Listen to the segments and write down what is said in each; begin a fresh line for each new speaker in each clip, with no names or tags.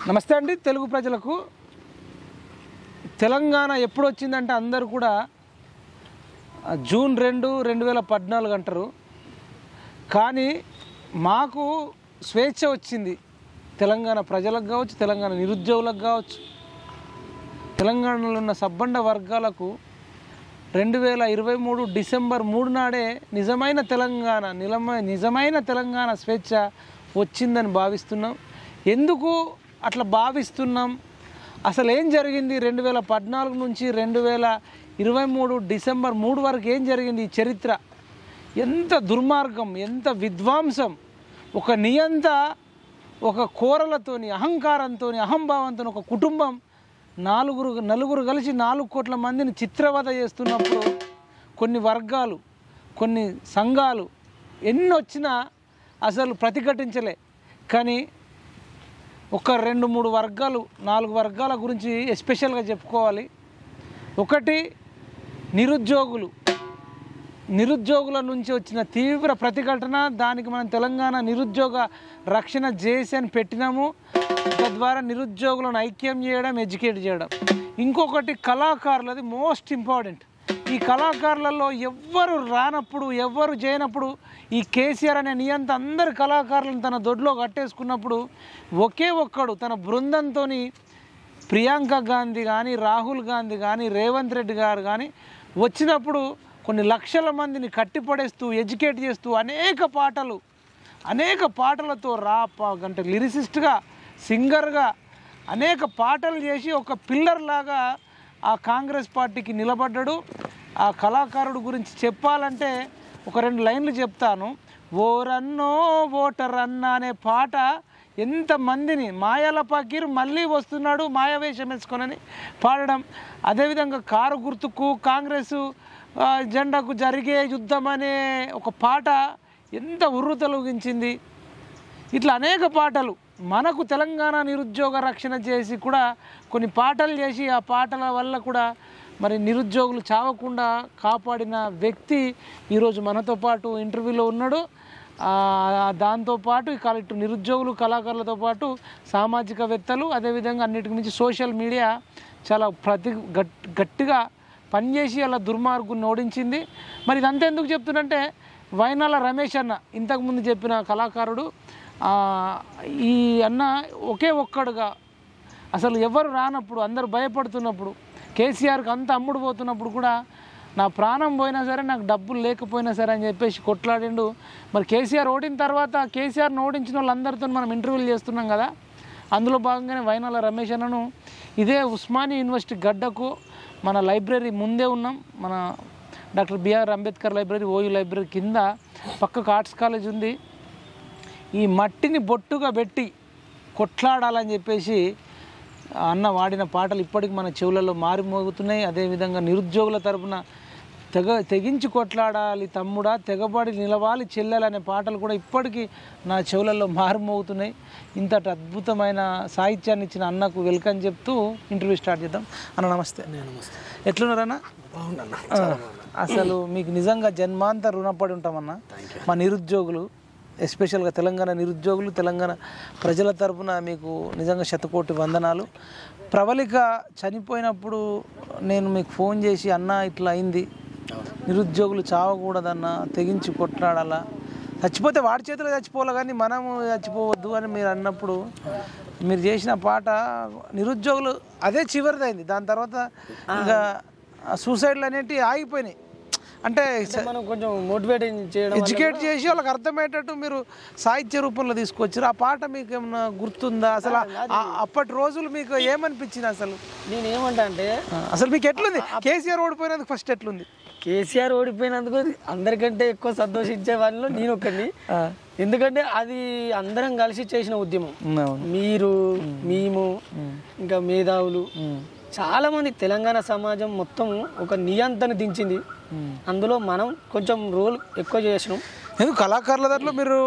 నమస్తే అండి తెలుగు ప్రజలకు. తెలంగాణ ఎప్పుడు వచ్చిందంటే అందరూ కూడా జూన్ 2, 2014 అంటారు. కానీ మాకు స్వేచ్ఛ వచ్చింది. తెలంగాణ ప్రజలకు కావచ్చు, తెలంగాణ నిరుద్యోగులకు కావచ్చు, తెలంగాణలో ఉన్న సబ్బండ వర్గాలకు 2023 డిసెంబర్ 3 నాడే నిజమైన తెలంగాణ స్వేచ్ఛ వచ్చిందని భావిస్తున్నాం. ఎందుకు అట్లా భావిస్తున్నాం? అసలు ఏం జరిగింది 2014 నుంచి 2023 డిసెంబర్ 3 వరకు ఏం జరిగింది? ఈ చరిత్ర ఎంత దుర్మార్గం, ఎంత విధ్వంసం! ఒక నియంత, ఒక కోరలతోని, అహంకారంతో, అహంభావంతో ఒక కుటుంబం నలుగురు కలిసి 4 కోట్ల మందిని చిత్రవద చేస్తున్నప్పుడు కొన్ని వర్గాలు, కొన్ని సంఘాలు ఎన్ని వచ్చినా అసలు ప్రతిఘటించలే. కానీ ఒక 2-3 వర్గాలు, 4 వర్గాల గురించి ఎస్పెషల్గా చెప్పుకోవాలి. ఒకటి నిరుద్యోగుల నుంచి వచ్చిన తీవ్ర ప్రతిఘటన. దానికి మనం తెలంగాణ నిరుద్యోగ రక్షణ జేఏసీ అని పెట్టినాము. తద్వారా నిరుద్యోగులను ఐక్యం చేయడం, ఎడ్యుకేట్ చేయడం. ఇంకొకటి కళాకారులది మోస్ట్ ఇంపార్టెంట్. ఈ కళాకారులలో ఎవ్వరు రానప్పుడు, ఎవ్వరు చేయనప్పుడు ఈ కేసీఆర్ అనే నియంత అందరి కళాకారులను తన దొడ్లో కట్టేసుకున్నప్పుడు ఒకే ఒక్కడు తన బృందంతో ప్రియాంక గాంధీ కానీ, రాహుల్ గాంధీ కానీ, రేవంత్ రెడ్డి గారు కానీ వచ్చినప్పుడు కొన్ని లక్షల మందిని కట్టిపడేస్తూ, ఎడ్యుకేట్ చేస్తూ అనేక పాటలతో అంటే లిరిసిస్ట్గా, సింగర్గా అనేక పాటలు చేసి ఒక పిల్లర్ లాగా ఆ కాంగ్రెస్ పార్టీకి నిలబడ్డాడు. ఆ కళాకారుడు గురించి చెప్పాలంటే ఒక 2 లైన్లు చెప్తాను. ఓరన్నో ఓటర్ అన్న అనే పాట ఎంతమందిని, మాయాల పకీర్ మళ్ళీ వస్తున్నాడు మాయావేషం వేసుకొనని పాడడం. అదేవిధంగా కారు గుర్తుకు, కాంగ్రెసు జెండాకు జరిగే యుద్ధం అనే ఒక పాట ఎంత ఉర్రుతలూగించింది. ఇట్లా అనేక పాటలు మనకు తెలంగాణ నిరుద్యోగ రక్షణ చేసి కూడా కొన్ని పాటలు చేసి ఆ పాటల వల్ల కూడా మరి నిరుద్యోగులు చావకుండా కాపాడిన వ్యక్తి ఈరోజు మనతో పాటు ఇంటర్వ్యూలో ఉన్నాడు. దాంతోపాటు ఇటు నిరుద్యోగులు, కళాకారులతో పాటు సామాజికవేత్తలు, అదేవిధంగా అన్నిటికి మించి సోషల్ మీడియా చాలా గట్టిగా పనిచేసి అలా దుర్మార్గుని ఓడించింది. మరి ఇదంతా ఎందుకు చెప్తున్నంటే వైనాల రమేష్ అన్న ఇంతకుముందు చెప్పిన కళాకారుడు, ఈ అన్న ఒకే ఒక్కడుగా అసలు ఎవరు రానప్పుడు, అందరూ భయపడుతున్నప్పుడు, కేసీఆర్కి అంత అమ్ముడు పోతున్నప్పుడు కూడా నా ప్రాణం పోయినా సరే, నాకు డబ్బులు లేకపోయినా సరే అని చెప్పేసి కొట్లాడిండు. మరి కేసీఆర్ ఓడిన తర్వాత కేసీఆర్ని ఓడించిన వాళ్ళందరితో మనం ఇంటర్వ్యూలు చేస్తున్నాం కదా. అందులో భాగంగానే వైనాల రమేష్ అన్నను ఇదే ఉస్మానియా యూనివర్సిటీ గడ్డకు మన లైబ్రరీ ముందే ఉన్నాం. మన doctor B R Ambedkar library, OU library కింద పక్కకు ఆర్ట్స్ కాలేజ్ ఉంది. ఈ మట్టిని బొట్టుగా పెట్టి కొట్లాడాలని చెప్పేసి అన్న వాడిన పాటలు ఇప్పటికి మన చెవులలో మారిమోగుతున్నాయి. అదేవిధంగా నిరుద్యోగుల తరపున తెగించి కొట్లాడాలి తమ్ముడా, తెగబడి నిలవాలి చెల్లెలనే పాటలు కూడా ఇప్పటికీ నా చెవులలో మారుమోగుతున్నాయి. ఇంతటి అద్భుతమైన సాహిత్యాన్ని ఇచ్చిన అన్నకు వెల్కమ్ చెప్తూ ఇంటర్వ్యూ స్టార్ట్ చేద్దాం. అన్న నమస్తే.
నమస్తే.
ఎట్లున్నారన్న?
బాగుందన్న.
అసలు మీకు నిజంగా జన్మాంత రుణపడి ఉంటామన్న. మా నిరుద్యోగులు, ఎస్పెషల్గా తెలంగాణ నిరుద్యోగులు, తెలంగాణ ప్రజల తరపున మీకు నిజంగా శతకోటి వందనాలు. ప్రవళిక చనిపోయినప్పుడు నేను మీకు ఫోన్ చేసి అన్న ఇట్లా అయింది, నిరుద్యోగులు చావకూడదన్న, తెగించి కొట్లాడాలా, చచ్చిపోతే వాడి చేతిలో చచ్చిపోవాలి కానీ మనము చచ్చిపోవద్దు అని మీరు అన్నప్పుడు మీరు చేసిన పాట నిరుద్యోగులు అదే చివరిదైంది. దాని తర్వాత ఇంకా సూసైడ్లు అనేటివి ఆగిపోయినాయి. అంటే
మనం కొంచెం మోటివేట్ చేయడం,
ఎడ్యుకేట్ చేసి వాళ్ళకి అర్థమయ్యేటట్టు మీరు సాహిత్య రూపంలో తీసుకొచ్చారు. ఆ పాట మీకు ఏమన్నా గుర్తుందా? అసలు అప్పటి రోజులు మీకు ఏమనిపించింది? అసలు
నేను ఏమంటా అంటే
అసలు మీకు ఎట్లుంది? కేసీఆర్ ఓడిపోయినందుకు ఫస్ట్ ఎట్లుంది?
కేసీఆర్ ఓడిపోయినందుకు అందరికంటే ఎక్కువ సంతోషించే వాళ్ళలో నేను ఒకరిని. ఎందుకంటే అది అందరం కలిసి చేసిన ఉద్యమం. మీరు, మేము, ఇంకా మేధావులు, చాలా మంది తెలంగాణ సమాజం మొత్తం ఒక నియంత్రణ దించింది. అందులో మనం కొంచెం రోల్ ఎక్కువ చేసినాం.
ఎందుకు కళాకారుల దాంట్లో మీరు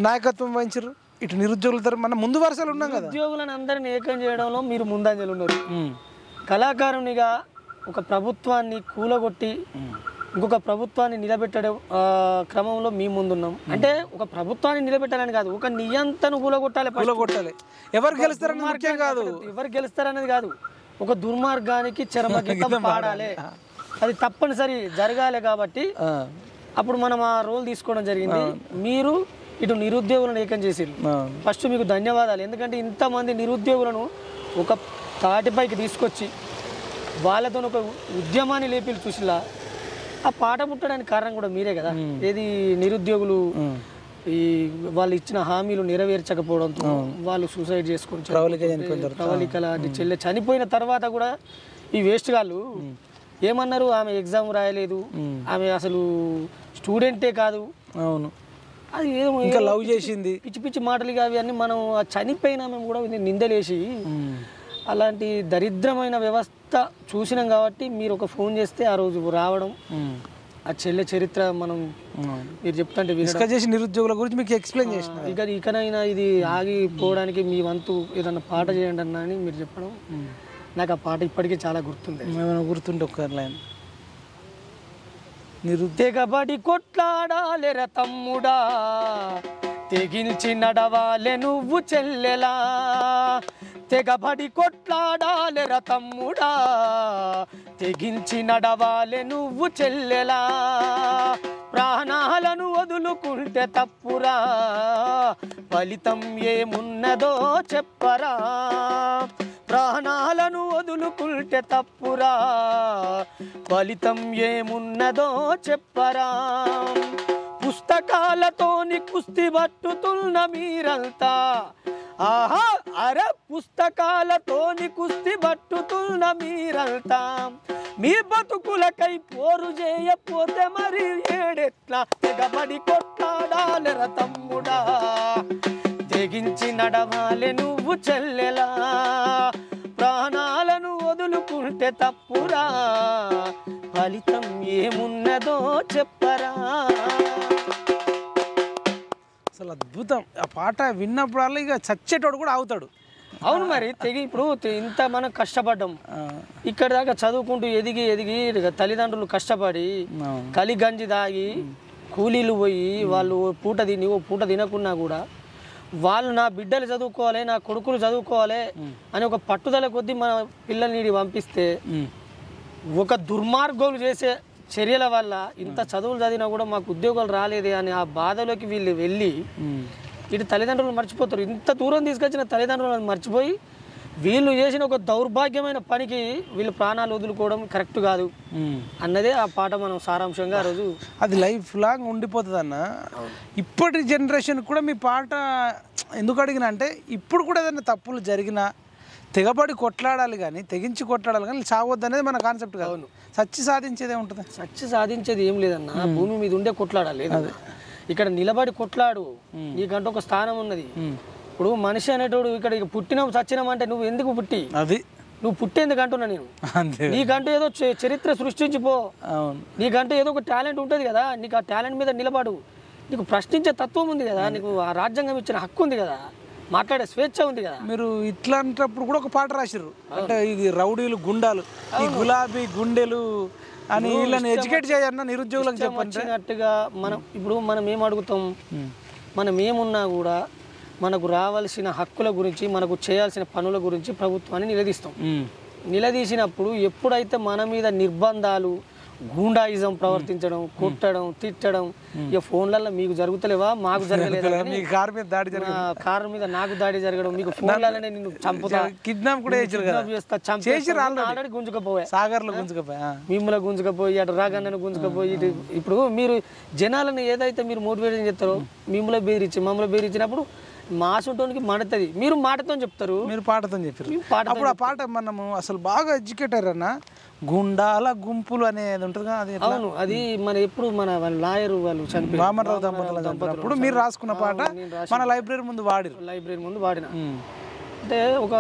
నాయకత్వం వహించారు? ఇటు నిరుద్యోగుల తరఫున మనం ముందు వరుసలు ఉన్నాం కదా.
ఉద్యోగులను అందరిని ఏకం చేయడంలో మీరు ముందంజలు ఉన్నారు. కళాకారునిగా ఒక ప్రభుత్వాన్ని కూలగొట్టి ఇంకొక ప్రభుత్వాన్ని నిలబెట్టడం క్రమంలో మీ ముందున్నాం. అంటే ఒక ప్రభుత్వాన్ని నిలబెట్టాలని కాదు, ఒక నియంత్రణ కూలగొట్టాలి.
ఎవరు గెలుస్తారని ముఖ్యం కాదు,
ఎవరు గెలుస్తారనేది కాదు, ఒక దుర్మార్గానికి చరమగీతం పాడాలి, అది తప్పనిసరి జరగాలి. కాబట్టి అప్పుడు మనం ఆ రోల్ తీసుకోవడం జరిగింది. మీరు ఇటు నిరుద్యోగులను ఏకం చేసిరు. ఫస్ట్ మీకు ధన్యవాదాలు. ఎందుకంటే ఇంతమంది నిరుద్యోగులను ఒక తాటిపైకి తీసుకొచ్చి వాళ్ళతో ఒక ఉద్యమాన్ని లేపి చూసిలా ఆ పాట పుట్టడానికి కారణం కూడా మీరే కదా. ఏది నిరుద్యోగులు ఈ వాళ్ళు ఇచ్చిన హామీలు నెరవేర్చకపోవడంతో వాళ్ళు సూసైడ్ చేసుకొని ప్రవళికల చెల్లె చనిపోయిన తర్వాత కూడా ఈ వేస్ట్ గాళ్ళు ఏమన్నారు, ఆమె ఎగ్జామ్ రాయలేదు, ఆమె అసలు స్టూడెంటే కాదు,
అవును
అది ఏమో
ఇంకా లవ్ చేసింది,
పిచ్చి పిచ్చి మాటలు అవి అన్నీ మనం చనిపోయినా మేము కూడా నిందలేసి అలాంటి దరిద్రమైన వ్యవస్థ చూసినాం. కాబట్టి మీరు ఒక ఫోన్ చేస్తే ఆ రోజు రావడం, ఆ చెల్లె చరిత్ర మనం మీరు చెప్తుంటే
చేసి నిరుద్యోగుల గురించి మీకు ఎక్స్ప్లెయిన్ చేసిన
ఇకనైనా ఇది ఆగిపోవడానికి మీ వంతు ఏదన్నా పాట చేయండి అన్న అని మీరు చెప్పడం, నాకు ఆ పాట ఇప్పటికీ చాలా గుర్తుంది.
గుర్తుంటే ఒక్క లైన్,
తెగబడి కొట్లాడాలెర తమ్ముడా, తెగించి నడవాలె నువ్వు చెల్లెలా, తెగబడి కొట్లాడాలెర తమ్ముడా, తెగించి నడవాలె నువ్వు చెల్లెలా, ప్రాణాలను వదులుకుంటే తప్పురా, ఫలితం ఏమున్నదో చెప్పరా, ప్రాణాలను వదులుకుంటే తప్పురా, ఫలితం ఏమున్నదో చెప్పరా, పుస్తకాలతోని కుస్తీ పట్టుతున్న మీరంతా, ఆహా అరే పుస్తకాలతోని కుస్తీ పట్టుతున్న మీరంతా, మీ బతుకులకై పోరు చేయపోతే మరి ఏడెట్లా, తెగబడి కొట్లాడాలెర తమ్ముడా, తెగించి నడవాలె నువ్వు చెల్లెలా, ప్రాణాలను వదులుకుంటే తప్పురా, ఫలితం ఏమున్నదో చెప్పరా.
అసలు అద్భుతం. ఆ పాట విన్నప్పుడల్లా ఇక చచ్చేటోడు కూడా అవుతాడు.
అవును మరి ఇప్పుడు ఇంత మనం కష్టపడ్డాం, ఇక్కడ దాకా చదువుకుంటూ ఎదిగి ఎదిగి తల్లిదండ్రులు కష్టపడి కలి గంజి దాగి కూలీలు పోయి వాళ్ళు పూట తిని ఓ పూట తినకున్నా కూడా వాళ్ళు నా బిడ్డలు చదువుకోవాలి, నా కొడుకులు చదువుకోవాలి అని ఒక పట్టుదల కొద్దీ మన పిల్లల్ని పంపిస్తే ఒక దుర్మార్గులు చేసే చర్యల వల్ల ఇంత చదువులు చదివినా కూడా మాకు ఉద్యోగాలు రాలేదే అని ఆ బాధలోకి వీళ్ళు వెళ్ళి ఇటు తల్లిదండ్రులు మర్చిపోతారు. ఇంత దూరం తీసుకొచ్చిన తల్లిదండ్రులను మర్చిపోయి వీళ్ళు చేసిన ఒక దౌర్భాగ్యమైన పనికి వీళ్ళు ప్రాణాలు వదులుకోవడం కరెక్ట్ కాదు అన్నదే ఆ పాట మనం సారాంశంగా ఆ రోజు
అది లైఫ్ లాంగ్ ఉండిపోతుంది అన్న. ఇప్పటి జనరేషన్ కూడా మీ పాట ఎందుకు అడిగిన అంటే ఇప్పుడు కూడా ఏదైనా తప్పులు జరిగినా తెగబడి కొట్లాడాలి కానీ తెగించి కొట్లాడాలి కానీ చావద్దు అనేది మన కాన్సెప్ట్ కాదు. సచ్చి సాధించేదే ఉంటుంది.
సచ్చి సాధించేది ఏం లేదన్న, భూమి మీద ఉండే కొట్లాడాలి. ఇక్కడ నిలబడి కొట్లాడు, నీకంటూ ఒక స్థానం ఉన్నది. ఇప్పుడు మనిషి అనేటోడు ఇక్కడ పుట్టినాం చచ్చినాం అంటే నువ్వు ఎందుకు పుట్టి
అది
నువ్వు పుట్టేందుకు అంటున్నా నేను. నీకంటూ ఏదో చరిత్ర సృష్టించిపో, నీకంటూ ఏదో ఒక టాలెంట్ ఉంటుంది కదా, నీకు ఆ టాలెంట్ మీద నిలబడు. నీకు ప్రశ్నించే తత్వం ఉంది కదా, నీకు ఆ రాజ్యాంగం ఇచ్చిన హక్కు ఉంది కదా, మాట్లాడే స్వేచ్ఛ ఉంది కదా.
మీరు ఇట్లాంటప్పుడు కూడా ఒక పాట రాసిర్రు అంటే ఇది రౌడీలు గుండాలు ఈ గులాబీ గుండెలు అని వీళ్ళని ఎడ్యుకేట్ చేయన్న నిరుద్యోగులకు
చెప్పినట్టుగా మనం ఇప్పుడు మనం ఏం అడుగుతాం, మనం ఏమున్నా కూడా మనకు రావాల్సిన హక్కుల గురించి మనకు చేయాల్సిన పనుల గురించి ప్రభుత్వాన్ని నిలదీస్తాం. నిలదీసినప్పుడు ఎప్పుడైతే మన మీద నిర్బంధాలు గూండాయిజం ప్రవర్తించడం, కొట్టడం, తిట్టడం, ఇక ఫోన్లలో మీకు జరుగుతలేవా మాకు జరగలేదు, కారు మీద నాకు దాడి జరగడం, మీకు ఫోన్లలోనే నిన్ను చంపుతా
కిడ్నాప్ కూడా
చేస్తా, ఆల్రెడీ గుంజుకపోయా
సాగర్లో గుంజుకపోయా
మిమ్మల్ని గుంజుకపోయి అటు రాగన్నను గుంజుకపోయి ఇటు. ఇప్పుడు మీరు జనాలను ఏదైతే మీరు మోటివేషన్ చేస్తారో మిమ్మల్ని బెదిరించి మమ్మల్ని బెదిరించినప్పుడు మాసుంటోనికి మండుతుంది, మీరు మాటతో చెప్తారు,
మీరు పాటతో చెప్పారు. అప్పుడు ఆ పాట మనము అసలు బాగా ఎడ్యుకేటర్ అన్న గుండాల గుంపులు అనేది ఉంటుంది కదా, అది
అవును. అది మన ఎప్పుడు మన లాయర్ వాళ్ళు చనిపోయి
వామనరావు దంపతులు మీరు రాసుకున్న పాట మన లైబ్రరీ ముందు
వాడిన. అంటే ఒక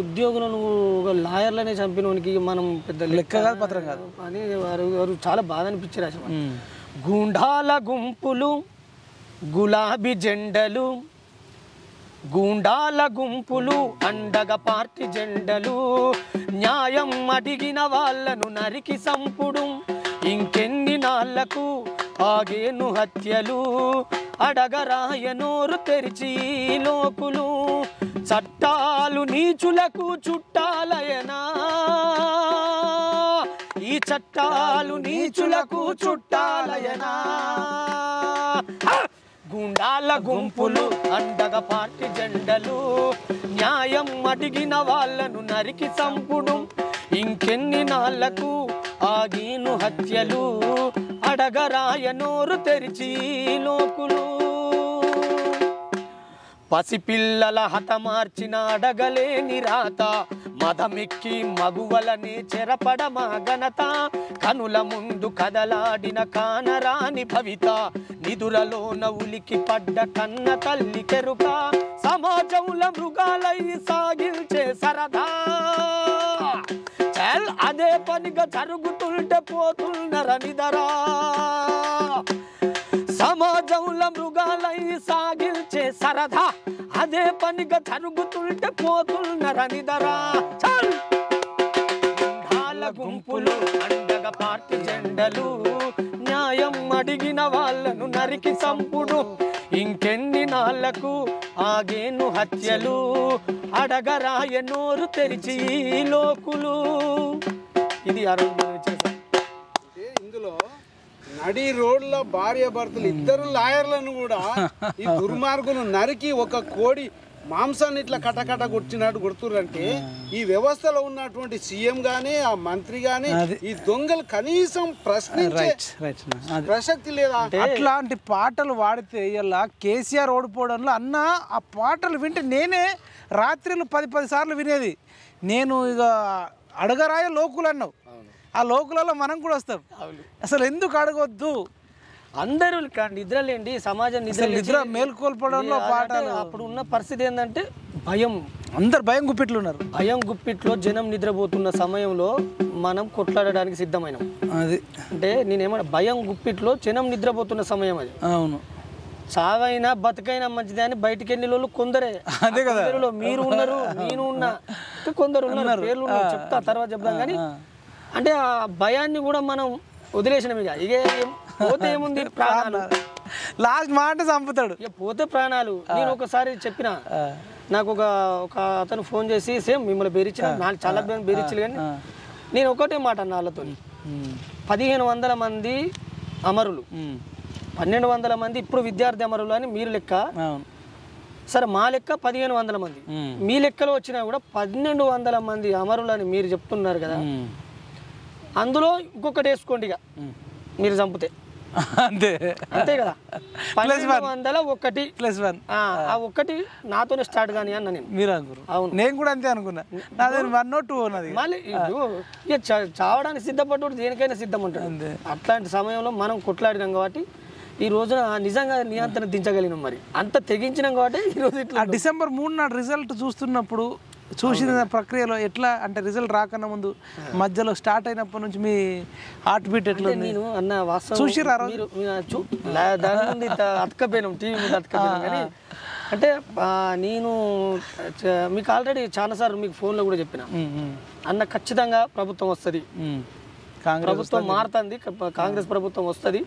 ఉద్యోగులను ఒక లాయర్లనే చంపినోనికి మనం పెద్ద
లెక్క కాదు, పత్రం కాదు
అని వారు చాలా బాధ అనిపించారు అసలు. గుండాల గుంపులు గులాబీ జెండలు, గూండాల గుంపులు అండగా పార్టీ జెండలు, న్యాయం అడిగిన వాళ్ళను నరికి సంపుడు, ఇంకెన్ని నాళ్లకు ఆగేను హత్యలు అడగరాయ నోరు తెరిచి లోకులు చట్టాలు నీచులకు చుట్టాలయనా ఈ చట్టాలు నీచులకు చుట్టాలయనా గుండాల గుంపులు అండగా పార్టీ జెండలు న్యాయం అడిగిన వాళ్ళను నరికి చంపుడు ఇంకెన్ని నాళ్లకు ఆగీను హత్యలు అడగరాయ నోరు తెరిచి లోకులు పసిపిల్లల హతమార్చిన అడగలేని రాత మదమెక్కి మగువలని చెరపడమా ఘనత కనుల ముందు కదలాడిన కానరాని భవిత నిదురలోన ఉలికి పడ్డ కన్న తల్లి కెరుక సమాజంలో మృగాలై సాగిల్చే సరదా చల్ అదే పనిగా జరుగుతుంటే పోతున్నరనిదరా సమాజంలో మృగాలై సాగిల్చే సరదా అదే పనిగా జరుగుతుంటే పోతున్నరనిదరా చల్ గుంపులు అండగా పార్టీ జెండలు న్యాయం అడిగిన వాళ్ళను నరికి చంపుడు ఇంకెన్ని నాళ్లకు ఆగేను హత్యలు అడగరాయ నోరు తెరిచి లోకులు. ఇది
ఇందులో నడి రోడ్ల భార్య భర్తలు ఇద్దరు లాయర్లను కూడా ఈ దుర్మార్గులు నరికి ఒక కోడి మాంసాన్ని ఇట్లా కటకట గుర్చినట్టు గుర్తురంటే ఈ వ్యవస్థలో ఉన్నటువంటి సీఎం గానీ ఆ మంత్రి గానీ ఈ దొంగలు కనీసం ప్రశ్నించే ప్రసక్తి లేదా?
అట్లాంటి పాటలు వాడితే ఇలా కేసీఆర్ ఓడిపోవడంలో అన్న ఆ పాటలు వింటే నేనే రాత్రిలు 10 సార్లు వినేది. నేను ఇక అడగరాయ లోకులు అన్నావు, ఆ లోకులలో మనం కూడా వస్తాం. అసలు ఎందుకు అడగొద్దు?
అందరూ నిద్రలేండి, సమాజం
నిద్ర మేల్కొల్పడంలో పాటలు.
అప్పుడు ఉన్న పరిస్థితి ఏంటంటే భయం,
అందరు భయం గుప్పిట్లు ఉన్నారు.
భయం గుప్పిట్లో జనం నిద్రపోతున్న సమయంలో మనం కొట్లాడడానికి సిద్ధమైనాం. అది అంటే నేనేమన్నా భయం గుప్పిట్లో జనం నిద్రపోతున్న సమయం అది.
అవును,
చావైనా బతుకైనా మంచిది అని బయటికి వెళ్ళిన వాళ్ళు కొందరే.
అదే కదా,
మీరు ఉన్నారు, నేను ఉన్నా, కొందరు ఉన్నారు, పేర్లు చెప్తా తర్వాత చెప్తాం. కానీ అంటే ఆ భయాన్ని కూడా మనం వదిలేసినాం. ఇక పోతే ఏముంది, ప్రాణాలు
లాస్ట్ మాట చంపుతాడు.
ఇక పోతే ప్రాణాలు. నేను ఒకసారి చెప్పిన, నాకు ఒక అతను ఫోన్ చేసి సేమ్ మిమ్మల్ని బెదిరించిన, నాకు చాలా బెదిరించలేదు. కానీ నేను ఒకటే మాట అన్న వాళ్ళతో, 1500 మంది అమరులు, 1200 మంది ఇప్పుడు విద్యార్థి అమరులు అని మీరు లెక్క. సరే మా లెక్క 1500 మంది, మీ లెక్కలో వచ్చినా కూడా 1200 మంది అమరులు అని మీరు చెప్తున్నారు కదా. అందులో ఇంకొకటి వేసుకోండి, ఇక మీరు చంపితే
అంతే
అంతే కదా.
1201
ఆ ఒక్కటి నాతోనే స్టార్ట్ కానీ అన్న నేను.
మీరు అనుకున్నారు? అవును, నేను కూడా అంతే అనుకున్నా. 1 or 2 ఉన్నది.
మళ్ళీ ఇక చావడానికి సిద్ధపడ్డాడు, దేనికైనా సిద్ధం ఉంటాడు. అట్లాంటి సమయంలో మనం కొట్లాడినాం కాబట్టి ఈ రోజున నిజంగా నియంత్రణ దించగలిగినాం. మరి అంత తెగించినాం కాబట్టి ఈ రోజు ఇట్లా.
December 3 నాడు రిజల్ట్ చూస్తున్నప్పుడు చూసిన ప్రక్రియలో ఎట్లా అంటే రిజల్ట్ రాకన్నా ముందు మధ్యలో స్టార్ట్ అయినప్పటి నుంచి మీ హార్ట్ బీట్ ఎట్లా?
నేను అన్న వాస్తవం
చూసిరా
దాని ముందు అతకపోయినాం, టీవీ ముందు అతకపోయినాం. కానీ అంటే నేను మీకు ఆల్రెడీ చాలాసార్లు మీకు ఫోన్లో కూడా చెప్పిన అన్న, ఖచ్చితంగా ప్రభుత్వం వస్తుంది, ప్రభుత్వం మారుతుంది, కాంగ్రెస్ ప్రభుత్వం వస్తుంది.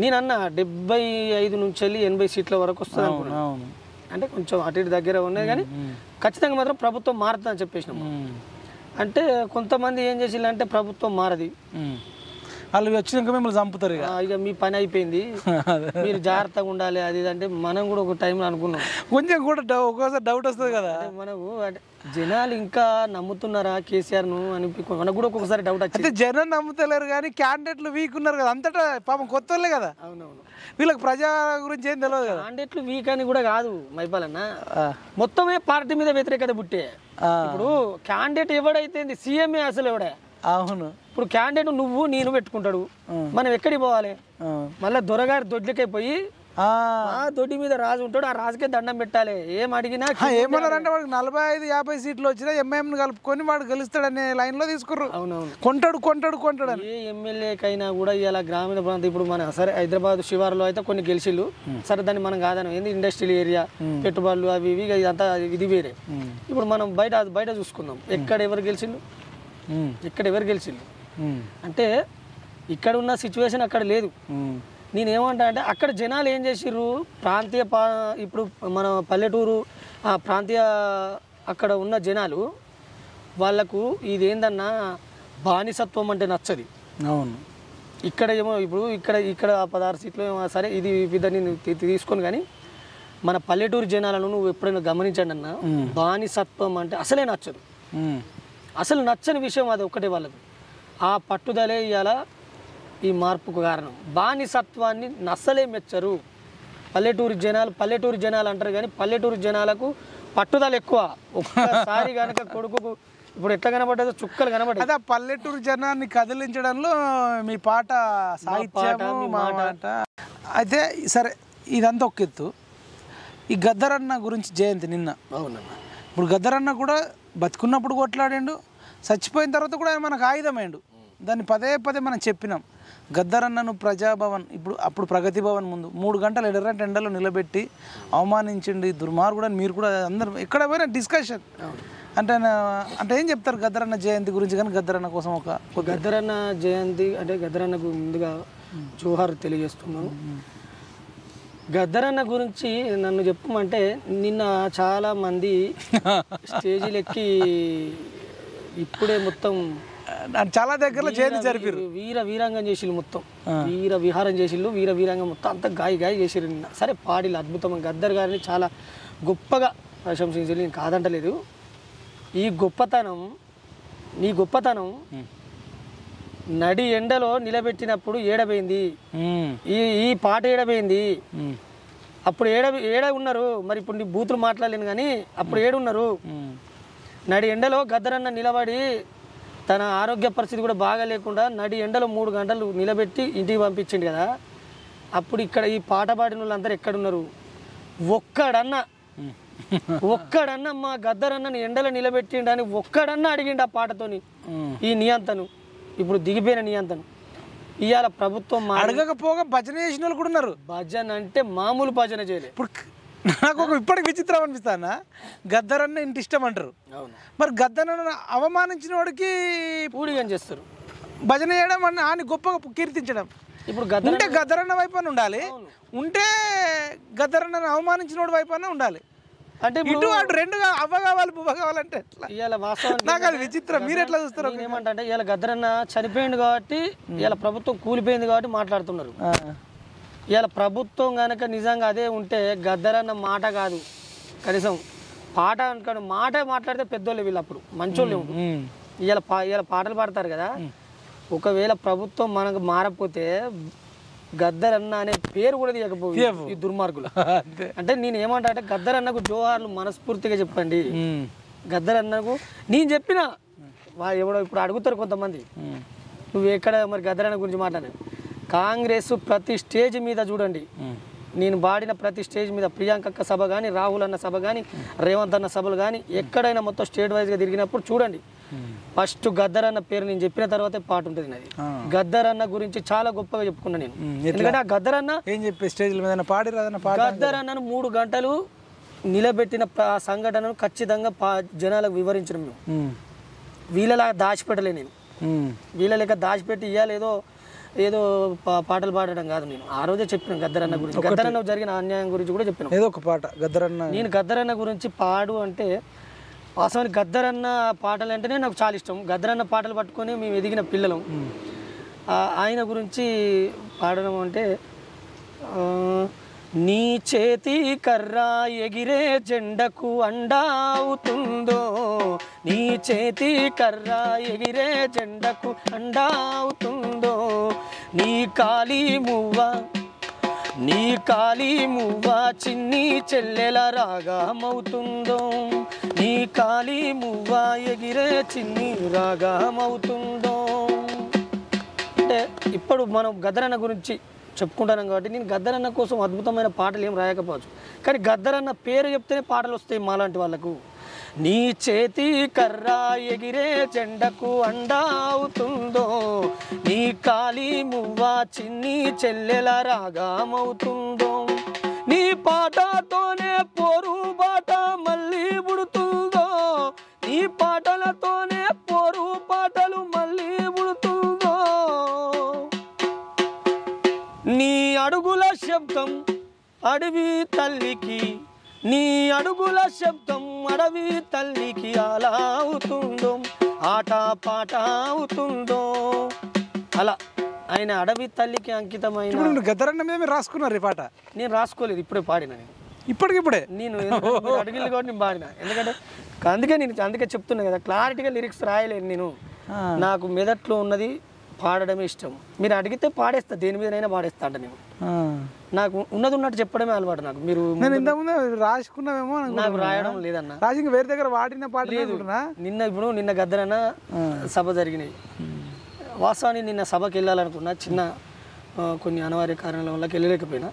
నేను అన్న 75 నుంచి 80 సీట్ల వరకు వస్తుంది అనుకున్నాను. అంటే కొంచెం అటు ఇటు దగ్గర ఉన్నాయి, కానీ ఖచ్చితంగా మాత్రం ప్రభుత్వం మారుతుందని చెప్పేసినాము. అంటే కొంతమంది ఏం చేసిందంటే ప్రభుత్వం మారది,
వాళ్ళు వచ్చినాక మిమ్మల్ని చంపుతారు,
ఇక మీ పని అయిపోయింది, మీరు జాగ్రత్తగా ఉండాలి, అది అంటే మనం కూడా ఒక టైంలో అనుకున్నాం.
కొంచెం కూడా ఒక్కోసారి డౌట్ వస్తుంది కదా
మనకు. అంటే జనాలు ఇంకా నమ్ముతున్నారా కేసీఆర్ను అని మనకు కూడా ఒక్కొక్కసారి డౌట్ వచ్చింది.
అంటే జనం నమ్ముతలేరు కానీ క్యాండిడేట్లు వీక్ ఉన్నారు కదా, అంతటా పాపం కొత్త వాళ్ళే కదా.
అవునవును,
వీళ్ళకి ప్రజా గురించి ఏం తెలియదు కదా.
క్యాండిడేట్లు వీక్ అని కూడా కాదు మైపాలన్న, మొత్తమే పార్టీ మీద వ్యతిరేకత పుట్టే. ఇప్పుడు క్యాండిడేట్ ఎవడైతే సీఎంఏ అసలు ఎవడే.
అవును,
ఇప్పుడు క్యాండిడేట్ నువ్వు నేను పెట్టుకుంటాడు, మనం ఎక్కడికి పోవాలి? మళ్ళీ దొరగారి దొడ్లకైపోయి ఆ దొడ్డి మీద రాజు ఉంటాడు, ఆ రాజుకే దండం పెట్టాలి. ఏం అడిగినా
ఏమన్నారంటే వాడికి 45-50 సీట్లు వచ్చినా ఎంఐఎం కలుపుకొని వాడు గెలుస్తాడనే లైన్ లో తీసుకుర్రు.
అవునవును,
కొంటాడు
ఏ ఎమ్మెల్యేకైనా కూడా ఇలా గ్రామీణ ప్రాంతం, ఇప్పుడు మన సరే హైదరాబాద్ శివారులో అయితే కొన్ని గెలిచిళ్ళు, సరే దాన్ని మనం కాదని ఏంది ఇండస్ట్రియల్ ఏరియా, పెట్టుబడులు అవి ఇవి ఇదంతా ఇది వేరే. ఇప్పుడు మనం బయట చూసుకుందాం, ఎక్కడ ఎవరు గెలిచిళ్ళు అంటే ఇక్కడ ఉన్న సిచ్యువేషన్ అక్కడ లేదు. నేనేమంటా అంటే అక్కడ జనాలు ఏం చేసిర్రు, ప్రాంతీయ ఇప్పుడు మన పల్లెటూరు ఆ ప్రాంతీయ అక్కడ ఉన్న జనాలు వాళ్ళకు ఇదేందన్నా బానిసత్వం అంటే నచ్చది.
అవును.
ఇక్కడ ఏమో ఇప్పుడు ఇక్కడ 16 సీట్లు ఏమో సరే ఇది నేను తీసుకొని, కానీ మన పల్లెటూరు జనాలను నువ్వు ఎప్పుడైనా గమనించండి అన్న, బానిసత్వం అంటే అసలే నచ్చదు. అసలు నచ్చని విషయం అది ఒక్కటే వాళ్ళకు. ఆ పట్టుదలే ఇవాళ ఈ మార్పుకు కారణం. బానిసత్వాన్ని అస్సలే మెచ్చరు పల్లెటూరు జనాలు అంటారు, కానీ పల్లెటూరు జనాలకు పట్టుదల ఎక్కువ. ఒక్కసారి కనుక కొడుకుకు ఇప్పుడు ఎట్లా కనబడ్డదో చుక్కలు కనబడ్డాయి.
అదే పల్లెటూరు జనాన్ని కదిలించడంలో మీ పాట సాహిత్యము మాట. అయితే సరే, ఇదంతా ఒక ఎత్తు. ఈ గద్దరన్న గురించి జయంతి నిన్న.
అవునన్నా.
ఇప్పుడు గద్దరన్న కూడా బతుకున్నప్పుడు కొట్లాడిండు, చచ్చిపోయిన తర్వాత కూడా ఆయన మనకు ఆయుధమైండు. దాన్ని పదే మనం చెప్పినాం. గద్దరన్నను ప్రజాభవన్ అప్పుడు ప్రగతి భవన్ ముందు 3 గంటలు ఎర్రటి ఎండలో నిలబెట్టి అవమానించండి దుర్మార్గుడు అని మీరు కూడా అందరూ ఎక్కడ పోయినా డిస్కషన్. అంటే ఏం చెప్తారు గద్దరన్న జయంతి గురించి? కానీ గద్దరన్న కోసం ఒక
గద్దరన్న జయంతి అంటే గద్దరన్నకు ముందుగా జోహార్ తెలియజేస్తున్నాను. గద్దరన్న గురించి నన్ను చెప్పమంటే నిన్న చాలా మంది స్టేజీలు ఎక్కి ఇప్పుడే మొత్తం
చాలా దగ్గరలో జయంతి జరిపారు.
వీరంగం చేసిళ్ళు, మొత్తం విహారం చేసిళ్ళు, వీరంగం మొత్తం అంతా గాయ చేసిరు నిన్న. సరే పాడిలు అద్భుతం. గద్దర్ గారిని చాలా గొప్పగా ప్రశంసించారు, నేను కాదంటలేదు. నీ గొప్పతనం నడి ఎండలో నిలబెట్టినప్పుడు ఏడబోయింది. ఈ పాట ఏడబోయింది. అప్పుడు ఏడ ఉన్నారు మరి? ఇప్పుడు నీ బూతులు మాట్లాడలేను, కానీ అప్పుడు ఏడున్నారు? నడి ఎండలో గద్దరన్న నిలబడి తన ఆరోగ్య పరిస్థితి కూడా బాగా లేకుండా నడి ఎండలో 3 గంటలు నిలబెట్టి ఇంటికి పంపించిండు కదా. అప్పుడు ఇక్కడ ఈ పాట పాడిన వాళ్ళందరూ ఎక్కడున్నారు? ఒక్కడన్నా మా గద్దరన్నని ఎండలో నిలబెట్టిండని ఒక్కడన్నా అడిగిండు ఆ పాటతోని ఈ నియంతను, ఇప్పుడు దిగిపోయిన నియంతను. ఇవాళ ప్రభుత్వం
అడగకపోగా భజన చేసిన వాళ్ళు కూడా ఉన్నారు.
భజన అంటే మామూలు భజన చేయలేదు.
ఇప్పుడు నాకు ఇప్పటికి విచిత్రం అనిపిస్తానా, గద్దరన్న ఇంటి ఇష్టం అంటారు, మరి గద్దరన్న అవమానించిన వాడికి
పూడిగం చేస్తారు,
భజన చేయడం అని ఆయన గొప్పగా కీర్తించడం.
ఇప్పుడు
ఉంటే గద్దరన్న వైపు అని ఉండాలి, ఉంటే గద్దరన్నను అవమానించిన వాడి వైపు అనే ఉండాలి. అంటే ఇటు అటు రెండుగా అవ్వ కావాలి పువ్వ కావాలంటే
ఇవాళ వాస్తవానికి
నాకు అది విచిత్రం. మీరు ఎట్లా చూస్తారు?
ఏమంటే ఇవాళ గద్దరన్న చనిపోయింది కాబట్టి, ఇవాళ ప్రభుత్వం కూలిపోయింది కాబట్టి మాట్లాడుతున్నారు. ఇవాళ ప్రభుత్వం కనుక నిజంగా అదే ఉంటే గద్దరన్న మాట కాదు, కనీసం పాట అనుకోండి, మాట మాట్లాడితే పెద్దోళ్ళు వీళ్ళు అప్పుడు మంచోళ్ళు. ఇవాళ పాటలు పాడతారు కదా. ఒకవేళ ప్రభుత్వం మనకు మారపోతే గద్దరన్న అనే పేరు కూడా తీయకపోయి ఈ దుర్మార్గులు. అంటే నేను ఏమంటా అంటే గద్దరన్నకు జోహార్లు మనస్ఫూర్తిగా చెప్పండి. గద్దరన్నకు నేను చెప్పిన ఎవడో ఇప్పుడు అడుగుతారు కొంతమంది, నువ్వు ఎక్కడ మరి గద్దరన్న గురించి మాట్లాడాను. కాంగ్రెస్ ప్రతి స్టేజ్ మీద చూడండి, నేను పాడిన ప్రతి స్టేజ్ మీద ప్రియాంకక్క సభ కానీ, రాహుల్ అన్న సభ కానీ, రేవంత్ అన్న సభలు కానీ, ఎక్కడైనా మొత్తం స్టేట్ వైజ్గా తిరిగినప్పుడు చూడండి, ఫస్ట్ గద్దరన్న పేరు నేను చెప్పిన తర్వాతే పాట ఉంటుంది నాది. గద్దరన్న గురించి చాలా గొప్పగా చెప్పుకున్నా నేను. ఎందుకంటే ఆ గద్దరన్న
ఏం చెప్పి స్టేజ్ మీద
గద్దరన్నను 3 గంటలు నిలబెట్టిన సంఘటనను ఖచ్చితంగా జనాలకు వివరించడం. మేము వీళ్ళలాగా దాచిపెట్టలే, నేను వీళ్ళ లెక్క దాచిపెట్టి ఇవ్వాలి ఏదో పాటలు పాడడం కాదు. నేను ఆ రోజే చెప్పిన గద్దరన్న గురించి, గద్దరన్న జరిగిన అన్యాయం గురించి కూడా చెప్పిన.
ఏదో ఒక పాట గద్దరన్న,
నేను గద్దరన్న గురించి పాడు అంటే వాస్తవానికి గద్దరన్న పాటలు అంటేనే నాకు చాలా ఇష్టం. గద్దరన్న పాటలు పట్టుకొని మేము ఎదిగిన పిల్లలం. ఆయన గురించి పాడడం అంటే, నీ చేతి కర్ర ఎగిరే జెండకు అండా అవుతుందో, నీ చేతి కర్ర ఎగిరే జెండకు అండా అవుతుందో, నీ కాలి మువ్వ చిన్ని చెల్లెల రాగమవుతుందో, నీ కాలి మువ్వ ఎగిరే చిన్ని రాగమవుతుందో. అంటే ఇప్పుడు మనం గద్దరన్న గురించి చెప్పుకుంటున్నాం కాబట్టి నేను గద్దరన్న కోసం అద్భుతమైన పాటలు ఏం రాయకపోవచ్చు, కానీ గద్దరన్న పేరు చెప్తేనే పాటలు వస్తాయి మాలాంటి వాళ్ళకు. నీ చేతి కర్ర ఎగిరే జెండకు అండా అవుతుందో, నీ కాలి మువ్వ చిన్ని చెల్లెల రాగమవుతుందో, నీ పాటతోనే పోరు బాట మళ్ళీ పుడుతుందో, నీ పాటలతోనే పోరు పాటలు మళ్ళీ పుడుతుందో. శబ్దం అడవి తల్లికి నీ అడుగుల శబ్దం అడవి తల్లికి అలా అవుతుందో ఆట పాట అవుతుందో అలా ఆయన అడవి తల్లికి అంకితమైన
గద్దరన్న మీద మీరు రాసుకున్నారు ఈ పాట?
నేను రాసుకోలేదు, ఇప్పుడే పాడిన నేను.
ఇప్పటికిప్పుడే
నేను అడిగిలు కూడా నేను పాడిన, ఎందుకంటే అందుకే చెప్తున్నా కదా, క్లారిటీగా లిరిక్స్ రాయలేను నేను. నాకు మెదట్లో ఉన్నది పాడడమే ఇష్టం. మీరు అడిగితే పాడేస్తా, దేని మీదనైనా పాడేస్తా అంట నేను. నాకు ఉన్నది ఉన్నట్టు చెప్పడమే అలవాటు నాకు. మీరు
ఇంతకుముందు రాసుకున్నావేమో,
నాకు రాయడం లేదన్న.
రాసి వేరే దగ్గర వాడిన పాట లేదు.
నిన్న గద్దరన్న సభ జరిగినాయి. వాస్తవానికి నిన్న సభకి వెళ్ళాలనుకున్నా, చిన్న కొన్ని అనివార్య కారణాల వల్ల వెళ్ళలేకపోయినా.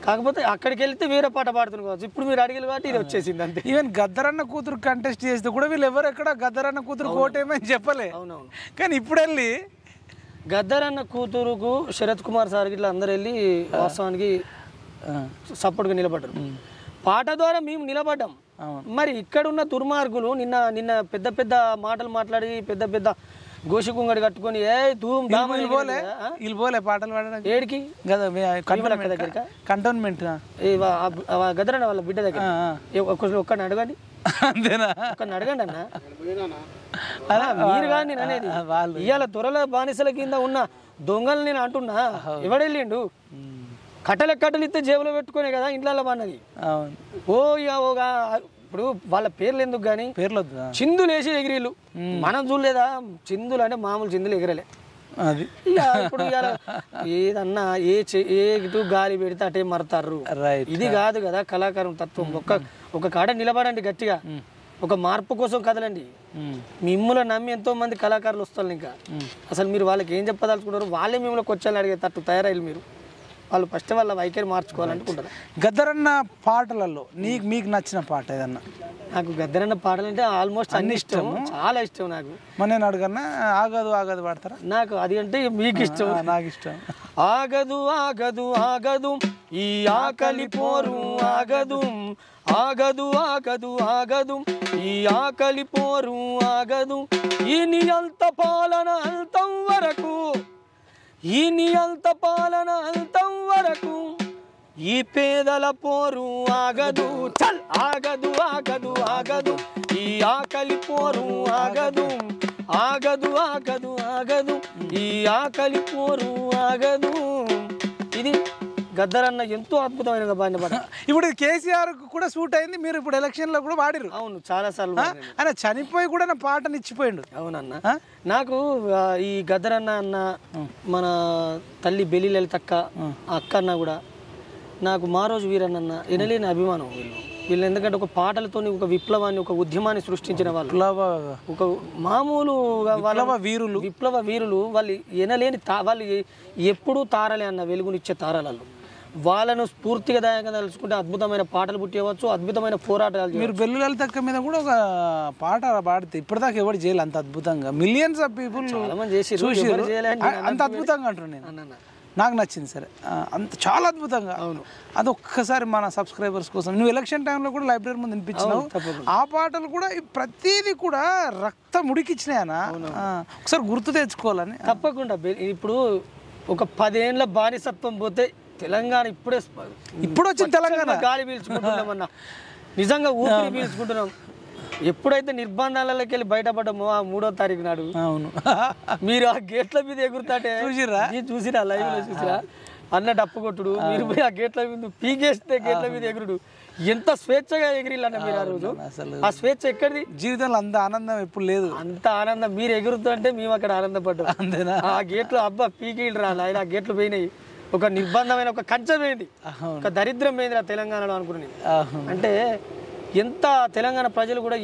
కాకపోతే అక్కడికి వెళ్తే వేరే పాట పాడుతున్నారు కావచ్చు. ఇప్పుడు మీరు అడిగిన కాబట్టి ఇది వచ్చేసింది అంతే.
ఈవెన్ గద్దరన్న కూతురు కంటెస్ట్ చేస్తే కూడా వీళ్ళు ఎవరు ఎక్కడ గద్దరన్న కూతురు కోటేమని చెప్పలే.
అవునవును.
కానీ ఇప్పుడు వెళ్ళి
గద్దరన్న కూతురుకు శరత్ కుమార్ సార్ ఇట్లా అందరు వెళ్ళి వాస్తవానికి సపోర్ట్గా నిలబడ్డారు. పాట ద్వారా మేము నిలబడ్డాం. మరి ఇక్కడ ఉన్న దుర్మార్గులు నిన్న పెద్ద పెద్ద మాటలు మాట్లాడి పెద్ద పెద్ద గోషి కుంగడి కట్టుకొని
పోలే పాటలు పాడడానికి
ఏడికి
కంటోన్మెంట్
గద్దరన్న వాళ్ళ బిడ్డ దగ్గర ఒక్కడిని అడగండి,
అంతేనా?
ఒక్కడిని అడగండి అన్న. మీరు కానీ నేను అనేది ఇవాళ దొరల బానిసల కింద ఉన్న దొంగలు నేను అంటున్నా. ఎవడెళ్ళిండు? కట్టలు ఇస్తే జేబులో పెట్టుకునే కదా ఇంట్లో బాన్నది. ఇప్పుడు వాళ్ళ పేర్లు ఎందుకు కానీ
పేర్లు
చిందులు వేసి ఎగిరిలు మనం చూడలేదా? చిందులు అంటే మామూలు చిందులు ఎగిరలే.
అది
ఇప్పుడు ఏదన్నా ఇటు గాలి పెడితే అటే మరతారు. ఇది కాదు కదా కళాకారం తత్వం. ఒక కాడ నిలబడండి గట్టిగా, ఒక మార్పు కోసం కదలండి. మిమ్మల్ని నమ్మి ఎంతో మంది కళాకారులు వస్తారు. ఇంకా అసలు మీరు వాళ్ళకి ఏం చెప్పదలుచుకుంటారు? వాళ్ళే మిమ్మల్ని కొచ్చాలని అడిగే తట్టు తయారయ్యి మీరు వాళ్ళు ఫస్ట్ వాళ్ళ వైఖరి మార్చుకోవాలనుకుంటారు.
గద్దరన్న పాటలలో మీకు నచ్చిన పాట ఏదన్నా?
నాకు గద్దరన్న పాటలు అంటే ఆల్మోస్ట్ అన్ని ఇష్టం, చాలా ఇష్టం నాకు.
మరి నేను అడగన్నా ఆగదు ఆగదు పాడతారా?
నాకు అది అంటే మీకు ఇష్టం,
నాకు ఇష్టం.
ఆగదు ఆగదు ఆగదు ఈ ఆకలి పోరు ఆగదు, ఆగదు ఆగదు ఆగదు ఈ ఆకలి పోరు ఆగదు, ఈ నియంత పాలన అంతం వరకు, ఈ నియంత పాలన అంతం వరకు, ఈ పేదల పోరు ఆగదు. చల్ ఆగదు ఆగదు ఆగదు ఈ ఆకలి పోరు ఆగదు, ఆగదు ఆగదు ఆగదు ఈ ఆకలి పోరు ఆగదు. ఇది గద్దరన్న ఎంతో అద్భుతమైన పాడిన పాట.
ఇప్పుడు కేసీఆర్ కూడా సూట్ అయింది. మీరు ఇప్పుడు ఎలక్షన్ లో కూడా వాడిరు.
అవును, చాలా సార్లు.
ఆయన చనిపోయి కూడా నా పాటని ఇచ్చిపోయిండు.
అవునన్న. నాకు ఈ గద్దరన్న అన్న, మన తల్లి బెల్లి లలితక్క అక్క అన్న కూడా నాకు మా రోజు వీరన్న ఎనలేని అభిమానం. వీళ్ళు ఎందుకంటే ఒక పాటలతో ఒక విప్లవాన్ని, ఒక ఉద్యమాన్ని సృష్టించిన వాళ్ళు, ఒక మామూలు విప్లవ వీరులు. వాళ్ళు ఎనలేని వాళ్ళు ఎప్పుడూ తారలే అన్న, వెలుగునిచ్చే తారలలో. వాళ్ళను స్ఫూర్తిగా దాయంగా తలుచుకుంటే అద్భుతమైన పాటలు పుట్టేవచ్చు, అద్భుతమైన పోరాటాలు.
మీరు బెల్లి లలితక్క మీద కూడా ఒక పాట పాడితే ఇప్పటిదాకా ఎవరు చేయాలి అంత అద్భుతంగా. మిలియన్స్ ఆఫ్ పీపుల్ అంత అద్భుతంగా అంటారు. నేను నాకు నచ్చింది. సరే, అంత చాలా అద్భుతంగా. అవును, అది ఒక్కసారి మన సబ్స్క్రైబర్స్ కోసం నువ్వు ఎలక్షన్ టైంలో కూడా లైబ్రరీ ముందు వినిపించినావు. ఆ పాటలు కూడా ప్రతిదీ కూడా రక్తం ఉడికిచ్చినాయనా, ఒకసారి గుర్తు తెచ్చుకోవాలని.
తప్పకుండా. ఇప్పుడు ఒక 10 ఏళ్ళ బానిసత్వం పోతే తెలంగాణ ఇప్పుడు వచ్చిన తెలంగాణ గాలి పీల్చుకుంటున్నామన్నా, నిజంగా ఊపిరి పీల్చుకుంటున్నాం. ఎప్పుడైతే నిర్బంధాలకి వెళ్ళి బయటపడ్డామో ఆ 3వ తారీఖు నాడు, అవును, మీరు ఆ గేట్ల మీద ఎగురుతాటే చూసిరా, లైవ్ లో చూసిరా అన్న డప్పు కొట్టుడు, మీరు పోయి ఆ గేట్ల మీద పీకేస్తే గేట్ల మీద ఎగురుడు, ఎంత స్వేచ్ఛగా ఎగిరిల్లన్న మీరు ఆ రోజు. ఆ స్వేచ్ఛ ఎక్కడిది?
జీవితంలో అంత ఆనందం ఎప్పుడు లేదు.
అంత ఆనందం మీరు ఎగురుతుంటే మేము అక్కడ ఆనందపడ్డాం. అంతేనా? ఆ గేట్లు అబ్బా పీకిళ్ళు రాలి, ఆయన ఆ గేట్లు పోయినాయి. ఒక నిర్బంధమైన ఒక కంచె పోయింది, ఒక దరిద్రం పోయింది ఆ తెలంగాణలో అనుకునేది. అంటే ఎంత తెలంగాణ ప్రజలు కూడా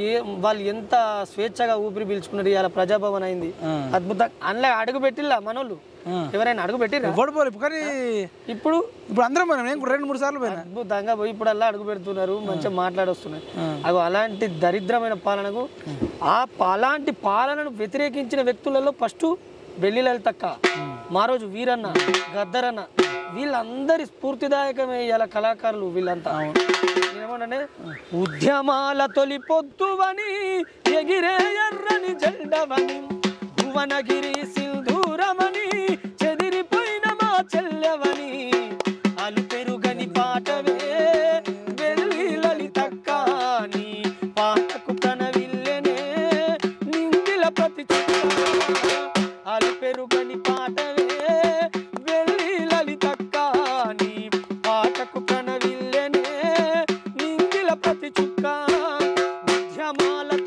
వాళ్ళు ఎంత స్వేచ్ఛగా ఊపిరి పీల్చుకున్నారు. ఇలా ప్రజాభవన్ అయింది, అద్భుతంగా. అందులో అడుగు పెట్టిల్లా మనోళ్ళు, ఎవరైనా అడుగు పెట్టిర్రా?
కానీ
ఇప్పుడు
అందరం 2-3 సార్లు పోయినా
అద్భుతంగా పోయి ఇప్పుడు అలా అడుగు పెడుతున్నారు, మంచిగా మాట్లాడొస్తున్నారు. అవి అలాంటి దరిద్రమైన పాలనకు, అలాంటి పాలనను వ్యతిరేకించిన వ్యక్తులలో ఫస్ట్ బెల్లి లలితక్క, మా రోజు వీరన్న, గద్దరన్న, వీళ్ళందరి స్ఫూర్తిదాయకమే ఇలా కళాకారులు వీళ్ళంతా. ఏమనంటే ఉద్యమాల తొలి పొద్దువని ఎగిరే ఎర్రని జెండవని, భువనగిరి సింధూరమని చెదిరిపోయిన మా చెల్లెవని, అలుపెరు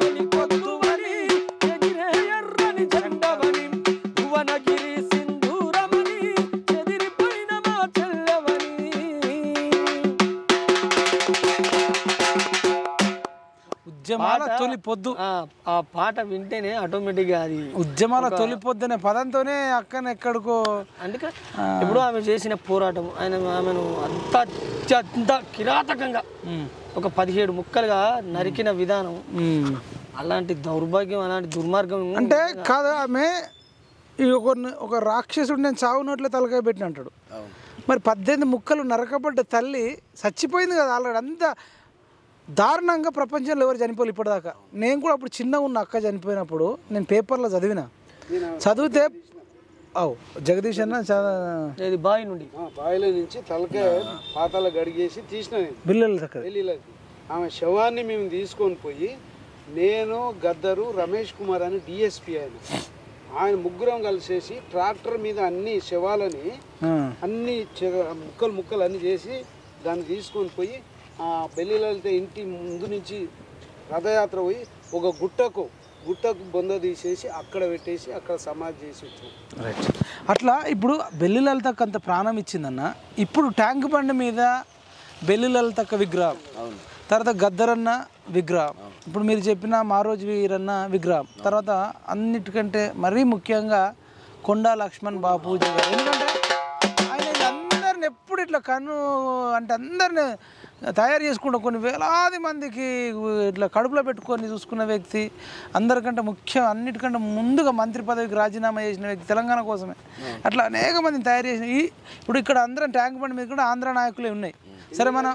తొలి పొద్దువని ఎగిరే ఎర్రని జెండవని భువనగిరి సింధూరమని చెదిరిపోయిన మా చెల్లెవని.
ఉద్యమాల తొలి పొద్దు
ఆ పాట వింటేనే ఆటోమేటిక్గా అది
ఉద్యమాల తొలి పొద్దు అనే పదంతోనే అక్కన ఎక్కడికో
అందుకే ఇప్పుడు ఆమె చేసిన పోరాటం ఆమెను అంత కిరాతకంగా ఒక 17 ముక్కలుగా నరికిన విధానం, అలాంటి దౌర్భాగ్యం అలాంటి దుర్మార్గం
అంటే కాదు. ఆమె ఒక రాక్షసుడు నేను చావునోట్లే తలకాయ పెట్టిన అంటాడు. మరి 18 ముక్కలు నరకబడ్డ తల్లి చచ్చిపోయింది కదా ఆల్రెడీ. అంత దారుణంగా ప్రపంచంలో ఎవరు చనిపోలేదు ఇప్పటిదాకా. నేను కూడా అప్పుడు చిన్నగా ఉన్న అక్క చనిపోయినప్పుడు నేను పేపర్లో చదివితే జగదీష్ అన్న
బావి నుండి
బావిలో నుంచి తలకాయ పాతాల గడిగేసి తీసిన
బిల్లులకి
ఆమె శవాన్ని మేము తీసుకొని పోయి, నేను గద్దరు రమేష్ కుమార్ అని డిఎస్పీ ఆయన ముగ్గురం కలిసేసి ట్రాక్టర్ మీద అన్ని శవాలని అన్ని ముక్కలు అన్ని చేసి దాన్ని తీసుకొని పోయి బెల్లిలలిత ఇంటి ముందు నుంచి రథయాత్ర పోయి ఒక గుట్టకు బొంద తీసేసి అక్కడ పెట్టేసి అక్కడ సమాధి చేసి వచ్చాం.
రైట్. అట్లా ఇప్పుడు బెల్లిలలితకు అంత ప్రాణం ఇచ్చిందన్న. ఇప్పుడు ట్యాంక్ బండి మీద బెల్లిలలితక్క విగ్రహం, తర్వాత గద్దరన్న విగ్రహం, ఇప్పుడు మీరు చెప్పిన మారోజు వీరన్న విగ్రహం, తర్వాత అన్నిటికంటే మరీ ముఖ్యంగా కొండా లక్ష్మణ్ బాపూజీ గారు. ఎందుకంటే ఆయన అందరిని ఎప్పుడు ఇట్లా అందరిని తయారు చేసుకుంటూ కొన్ని వేలాది మందికి ఇట్లా కడుపులో పెట్టుకొని చూసుకున్న వ్యక్తి, అందరికంటే ముఖ్యం అన్నిటికంటే ముందుగా మంత్రి పదవికి రాజీనామా చేసిన వ్యక్తి తెలంగాణ కోసమే. అట్లా అనేక మందిని తయారు చేసిన ఇప్పుడు ఇక్కడ అందరం ట్యాంక్ బండి మీద కూడా ఆంధ్ర నాయకులే ఉన్నాయి. సరే, మన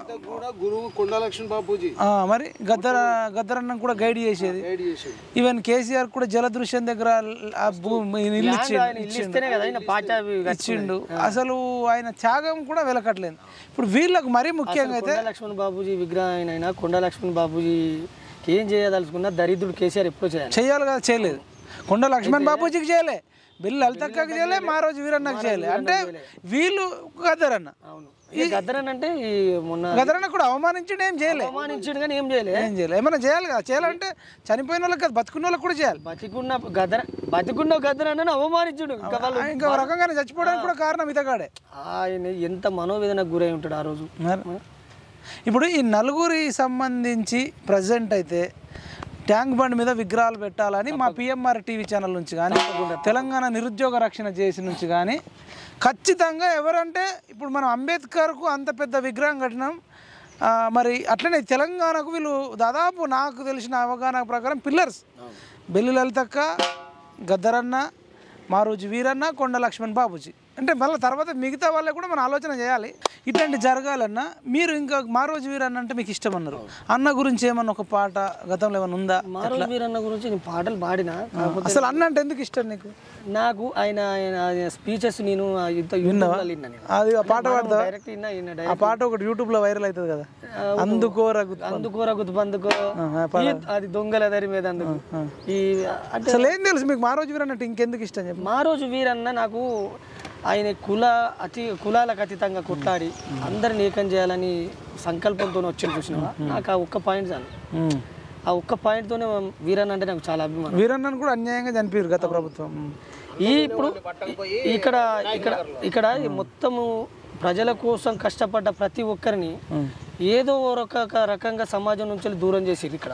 గురువు కొండా లక్ష్మణ్ బాపూజీ,
మరి గద్దరన్న కూడా గైడ్ చేసేది. ఈవెన్ కేసీఆర్ కూడా జలదృశ్యం దగ్గర ఇల్లు ఇచ్చిండు. అసలు ఆయన త్యాగం కూడా వెలకట్లేదు. ఇప్పుడు వీళ్ళకు మరీ ముఖ్యంగా అయితే
లక్ష్మణ్ బాపూజీ విగ్రహం అయినా కొండా లక్ష్మణ్ బాపూజీ ఏం చేయదలుచుకున్నా దరిద్రుడు కేసీఆర్ ఎప్పుడో
చేయాలి కదా, చేయలేదు. కొండా లక్ష్మణ్ బాపూజీకి చేయలే, బెల్లిలలితక్కకి చేయలే, మారోజు వీరన్నకి చేయలే. అంటే వీళ్ళు గద్దరన్న
గద్దరన్న అంటే మొన్న
గద్దరన్న కూడా అవమానించడం ఏం చేయలేదు.
అవమానించడు కానీ ఏం చేయలేదు.
ఏమైనా చేయాలి కదా. చేయాలంటే చనిపోయిన వాళ్ళకి కదా, బతుకున్న వాళ్ళకి కూడా చేయాలి.
బతికున్న గద్దరన్న అవమానించుడు
ఇంకా రకంగానే చచ్చిపోవడానికి కూడా కారణం ఇతగాడే.
ఆయన ఎంత మనోవేదనకు గురై ఉంటాడు ఆ రోజు.
ఇప్పుడు ఈ నలుగురి సంబంధించి ప్రజెంట్ అయితే ట్యాంక్ బండ్ మీద విగ్రహాలు పెట్టాలని మా పిఎంఆర్ టీవీ ఛానల్ నుంచి కానీ, తెలంగాణ నిరుద్యోగ రక్షణ చేసి నుంచి కానీ ఖచ్చితంగా ఎవరంటే ఇప్పుడు మనం అంబేద్కర్కు అంత పెద్ద విగ్రహం కట్టినాం. మరి అట్లనే తెలంగాణకు వీళ్ళు దాదాపు నాకు తెలిసిన అవగాహన ప్రకారం పిల్లర్స్ బెల్లిలలితక్క, గద్దరన్న, మారోజు వీరన్న, కొండ లక్ష్మణ్ బాపూజీ. అంటే మళ్ళీ తర్వాత మిగతా వాళ్ళకి కూడా మనం ఆలోచన చేయాలి. ఇట్లాంటి జరగాలన్నా మీరు ఇంకా మారోజు వీరన్న అంటే మీకు ఇష్టం అన్నారు. అన్న గురించి ఏమన్నా ఒక పాట గతంలో ఏమన్నా ఉందా?
మారోజు వీరన్న గురించి నేను పాటలు పాడినా.
అసలు అన్న అంటే ఎందుకు ఇష్టం నీకు?
నాకు ఆయన స్పీచెస్ నేను
అది ఆ పాట పాడతా. ఆ పాట ఒకటి యూట్యూబ్ లో వైరల్ అవుతుంది కదా, అందుకో
రఘుతు బందుకో, అది దొంగల దరి మీద అందుకు.
అసలు ఏం తెలుసు మీకు మారోజు వీరన్న అంటే ఇంకెందుకు ఇష్టం చెప్పి?
మారోజు వీరన్న నాకు ఆయన కులాలకు అతీతంగా కొట్లాడి అందరిని ఏకం చేయాలని సంకల్పంతో వచ్చి చూసినావా. నాకు ఆ ఒక్క పాయింట్ చాలు. ఆ ఒక్క పాయింట్తోనే వీరన్న అంటే నాకు చాలా అభిమానం.
వీరన్నను కూడా అన్యాయంగా చనిపోయారు గత ప్రభుత్వం.
ఇప్పుడు ఇక్కడ ఇక్కడ ఇక్కడ మొత్తము ప్రజల కోసం కష్టపడ్డ ప్రతి ఒక్కరిని ఏదో ఒక రకంగా సమాజం నుంచి దూరం చేసేది. ఇక్కడ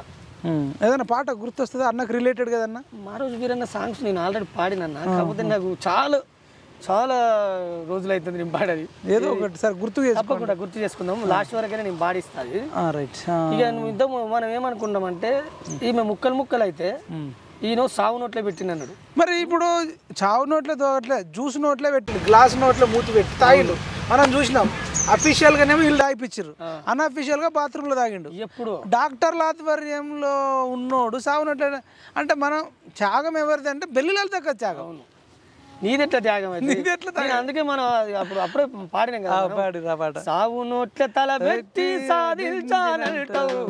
ఏదైనా పాట గుర్తొస్తుందా అన్నకు రిలేటెడ్ కదన్నా?
మారోజు వీరన్న సాంగ్స్ నేను ఆల్రెడీ పాడినన్నా, కాకపోతే నాకు చాలా రోజులు అవుతుంది నేను పాడేది.
ఏదో ఒకటి సార్
తప్పకుండా గుర్తు చేసుకుందాం. లాస్ట్ వరకైనా నేను పాడిస్తాను.
రైట్.
ఇక మనం ఏమనుకున్నామంటే ఈమె ముక్కలు అయితే ఈయన సావు నోట్లే పెట్టినన్నాడు.
మరి ఇప్పుడు చావు నోట్లే తోగట్లే, జ్యూస్ నోట్లే పెట్టి, గ్లాస్ నోట్లే మూతి పెట్టి తాగిండు. మనం చూసినాం. అఫీషియల్ గానేమో వీళ్ళు తాగిపించారు, అన్అఫీషియల్ గా బాత్రూమ్ లో తాగిండు.
ఎప్పుడు
డాక్టర్ల ఆధ్వర్యంలో ఉన్నోడు సావు నోట్లే. అంటే మనం త్యాగం ఎవరిది అంటే బెల్లిలలితక్క త్యాగం.
నీదెట్లా త్యాగం అయితే అందుకే మనం అప్పుడే పాడినాం కదా, సావు నోట్ల తల పెట్టి సాధించానంటావు,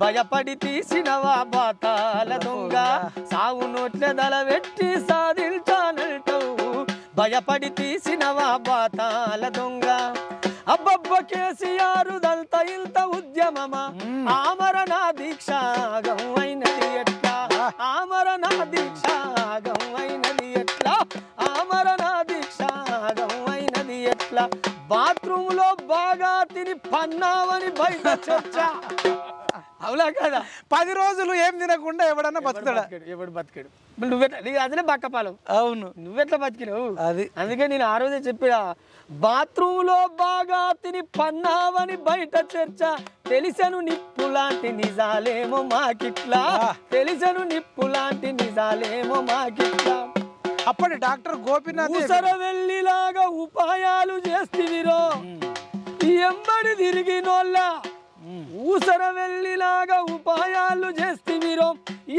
భయపడి తీసినవా బాతాల దొంగ, సావు నోట్ల తల పెట్టి సాధించానంటావు, భయపడి తీసినవా బాతాల దొంగ, అబ్బబ్బ కేసీఆర్ దంత ఇంత ఉద్యమమా, ఆమరణ దీక్ష అయినది ఆమరణ దీక్ష గమ్మైనది ఎట్లా ఆమరణ దీక్ష గమ్మైనది ఎట్లా బాత్రూమ్ లో బాగా తిని పన్నావని బయట చర్చ అవునా కదా 10 రోజులు ఏం తినకుండా ఎవడన్నా బతుకుతాడా ఎవడు బతికాడు నువ్వెట్లా నీకు అదే బక్కపాలం అవును నువ్వెట్లా బతికినావు అది అందుకే నేను ఆ రోజే చెప్పినా బాత్రూమ్ లో బాగా తిని పన్నావని బయట చర్చ తెలిసను నిప్పు లాంటి నిజాలేమో మాకిట్లా తెలిసను నిప్పు లాంటి నిజాలేమో మాకిట్లా అప్పటి డాక్టర్ గోపినాథ్ ఊసర వెళ్ళిలాగా ఉపాయాలు చేస్తివిరో ఎంబడి తిరిగినోళ్ళ ఊసర వెళ్ళిలాగా ఉపాయాలు చేస్తివిరో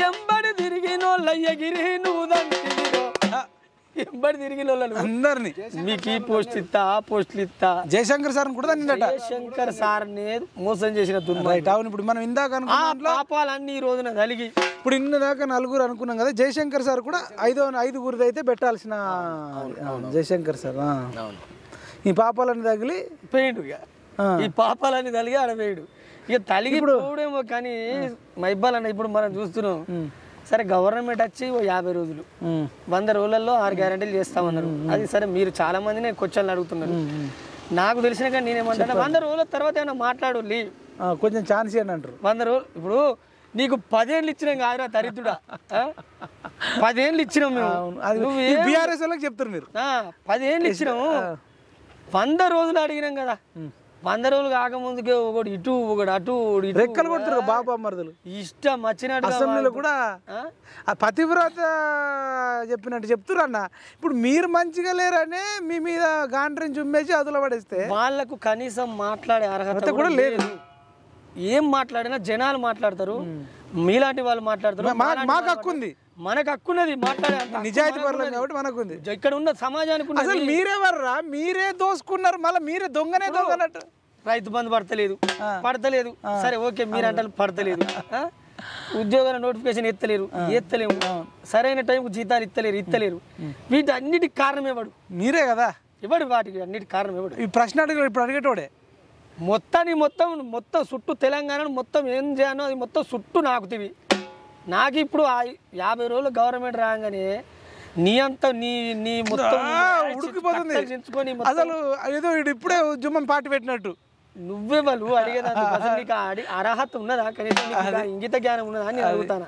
ఎంబడి తిరిగినోళ్ళ ఎగిరి నువ్వుదంటివిరో ఎంబడి తిరిగినోళ్ళను అందరినీ మీకు ఈ పోస్ట్ ఇస్తా ఆ పోస్టులు ఇస్తా జయశంకర్ సార్ కూడా జయశంకర్ సార్ మోసం చేసిన అవును ఇప్పుడు మనం ఇందాక పాపాలన్నీ ఈ రోజున కలిగి ఇప్పుడు ఇందాక 4 అనుకున్నాం కదా జయశంకర్ సార్ కూడా 5 అయితే పెట్టాల్సిన జయశంకర్ సార్ ఈ పాపాలన్నీ తగిలి పోయిండు ఈ పాపాలన్నీ తగిలి ఆడవేయడు ఇక తలిగి పోవడేమో కానీ మైబాల్ అన్న ఇప్పుడు మనం చూస్తున్నాం సరే గవర్నమెంట్ వచ్చి 50 రోజులు 100 రోజులలో 6 గ్యారెంటీలు చేస్తామన్నారు అది సరే మీరు చాలా మందిని క్వశ్చన్లు అడుగుతున్నారు నాకు తెలిసిన కానీ నేనేమంటాను 100 రోజుల తర్వాత ఏమైనా మాట్లాడు కొంచెం ఛాన్స్ ఇవ్వండి అంటారు 100 రోజులు ఇప్పుడు నీకు 10 ఏళ్ళు ఇచ్చినాం కాదురా దరిద్రుడా 10 ఏళ్ళు ఇచ్చినాం మేము బీఆర్ఎస్ వాళ్ళకి చెప్తారు మీరు 10 ఏళ్ళు ఇచ్చినాము 100 రోజులు అడిగినాం కదా 100 రోజులు కాకముందుకే ఒకటి ఇటు ఒకటి అటు రెక్కలు కొడుతున్నారు బాబా మరదలు ఇష్టం వచ్చినట్టు అసెంబ్లీలో కూడా పతివ్రత చెప్పినట్టు చెప్తున్నారు అన్న ఇప్పుడు మీరు మంచిగా లేరనే మీ మీద గాండ్రిని చుమ్మేసి అదులో పడేస్తే వాళ్ళకు కనీసం మాట్లాడే అర్హత కూడా లేదు ఏం మాట్లాడినా జనాలు మాట్లాడతారు మీలాంటి వాళ్ళు మాట్లాడతారు మాకు హక్కు ఉంది మనకు హక్కున్నది మాట్లాడే నిజాయితీ పరులం కాబట్టి మనకుంది ఇక్కడ ఉన్న సమాజానికి అసలు మీరెవర్రా మీరే దోసుకున్నారు మళ్ళీ మీరే దొంగనే దొంగనట్టు రైతు బంధు పడతలేదు సరే ఓకే మీరు అంటే పడతలేదు ఉద్యోగాల నోటిఫికేషన్ ఎత్తలేము సరైన టైంకు జీతాలు ఇత్తలేరు వీటి అన్నిటికి కారణం ఎవడు మీరే కదా ఎవడు వాటికి అన్నిటికి కారణం ఎవడు ఈ ప్రశ్న ఇప్పుడు అడిగేటోడే మొత్తం చుట్టూ తెలంగాణను మొత్తం ఏం చేయను అది మొత్తం చుట్టూ నాకుతివి నాకు ఇప్పుడు 50 రోజులు గవర్నమెంట్ రాగానే నీ అంతా నీ మొత్తం ఉడికిపోతుంది అసలు ఏదో ఇప్పుడే ఉద్యమం పార్టీ పెట్టినట్టు నువ్వే వాళ్ళు అడిగేదానికి అర్హత ఉన్నదా కనీసం ఇంగిత జ్ఞానం ఉన్నదా అని అడుగుతానా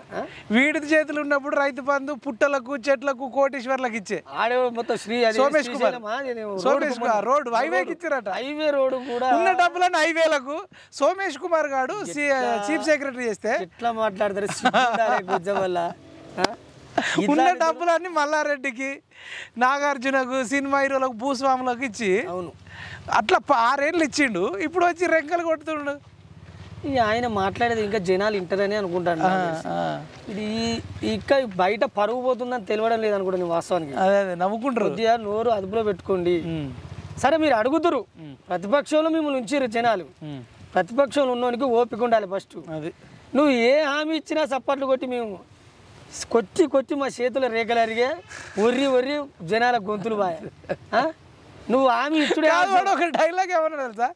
వీడి చేతులు ఉన్నప్పుడు రైతు బంధు పుట్టలకు చెట్లకు కోటీశ్వర్లకు ఇచ్చే ఆడే మొత్తం సోమేష్ కుమార్ రోడ్డు హైవేకి ఇచ్చారట హైవే రోడ్డు కూడా ఉన్న డబ్బులన్నీ హైవేలకు సోమేష్ కుమార్ గారు చీఫ్ సెక్రటరీ చేస్తే ఎట్లా మాట్లాడతారు వల్ల ఉన్న డబ్బులన్నీ మల్లారెడ్డికి నాగార్జునకు సినిమా హీరోలకు భూస్వాములకు ఇచ్చి అవును అట్లా 6 ఏళ్ళు ఇచ్చిండు ఇప్పుడు వచ్చి రెక్కలు కొడుతుండు ఇక ఆయన మాట్లాడేది ఇంకా జనాలు ఇంటరని అనుకుంటాను ఇది ఇంకా బయట పరుగు పోతుందని తెలియడం లేదనుకుంటా నేను వాస్తవానికి అదే నవ్వుకుంటారు కొద్దిగా నోరు అదుపులో పెట్టుకోండి సరే మీరు అడుగుతారు ప్రతిపక్షంలో మిమ్మల్ని ఉంచిరు జనాలు ప్రతిపక్షంలో ఉన్నోనికి ఓపిక ఉండాలి ఫస్ట్ అది నువ్వు ఏ హామీ ఇచ్చినా సప్పట్లు కొట్టి మేము కొట్టి మా చేతుల రేఖలు అరిగే ఒర్రి జనాల గొంతులు బాయ్ నువ్వు హామీ ఇచ్చుడే ఒక డైలాగ్ ఏమన్నా తెలుసా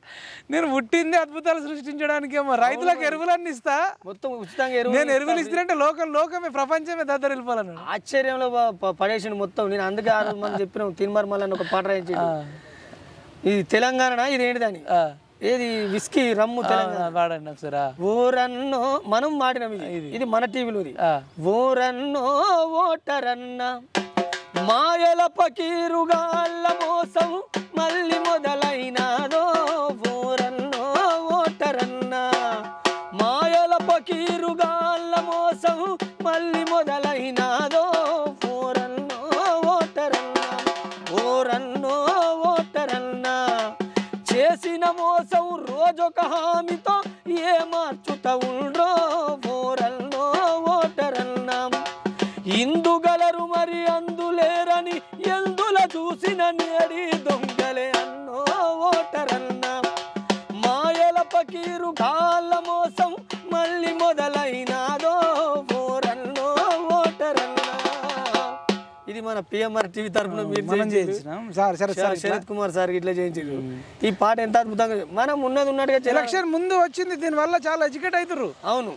నేను పుట్టింది అద్భుతాలు సృష్టించడానికి ఏమో రైతులకు ఎరువులన్నీ ఇస్తా మొత్తం ఉచితంగా నేను ఎరువులు ఇస్తానంటే లోకమే ప్రపంచమే దద్దరు వెళ్ళిపోవాలని ఆశ్చర్యంలో పడేసిండు మొత్తం నేను అందుకే ఆ రోజు మనం చెప్పినాం తిన్మర్మల్ అని ఒక పాట రాయించాడు ఇది తెలంగాణ ఇది ఏంటిదని ఏది విస్కీ రమ్ము తెలంగాణ ఓరన్నో మనం మాడినాం ఇది మన టీవీలోది ఓరన్నో ఓటరన్న మాయల పకీరుగాళ్ళ మోసం మళ్ళీ మొదలైనాదో ఓరన్నో ఓటరన్న మాయల పకీరుగాళ్ళ మోసం మళ్ళీ మొదలైనాదో ఓరన్నో ఓటరన్న చేసిన మోసం రోజొక హామీతో ఏ మార్చుతా ఉండ్రో ఓరన్నో ఓటరన్న ఇందుగలరు మరి అందులేరని ఎందుల చూసిన నేడి దొంగలే అన్నో ఓటరన్న మాయల పకీరు గాళ్ళ మోసం మళ్ళీ మొదలైనాదో ఓరన్నో ఓటరన్న ఇది మన పిఎంఆర్ టీవీ తరఫున మీరు
చేయించినాం సార్ సరే సార్
శరత్ కుమార్ సార్ ఇట్లా చేయించారు. ఈ పాట ఎంత అద్భుతంగా మనం ఉన్నది ఉన్నట్టుగా
ఎలక్షన్ ముందు వచ్చింది, దీని వల్ల చాలా ఎడ్యుకేట్ అవుతారు.
అవును,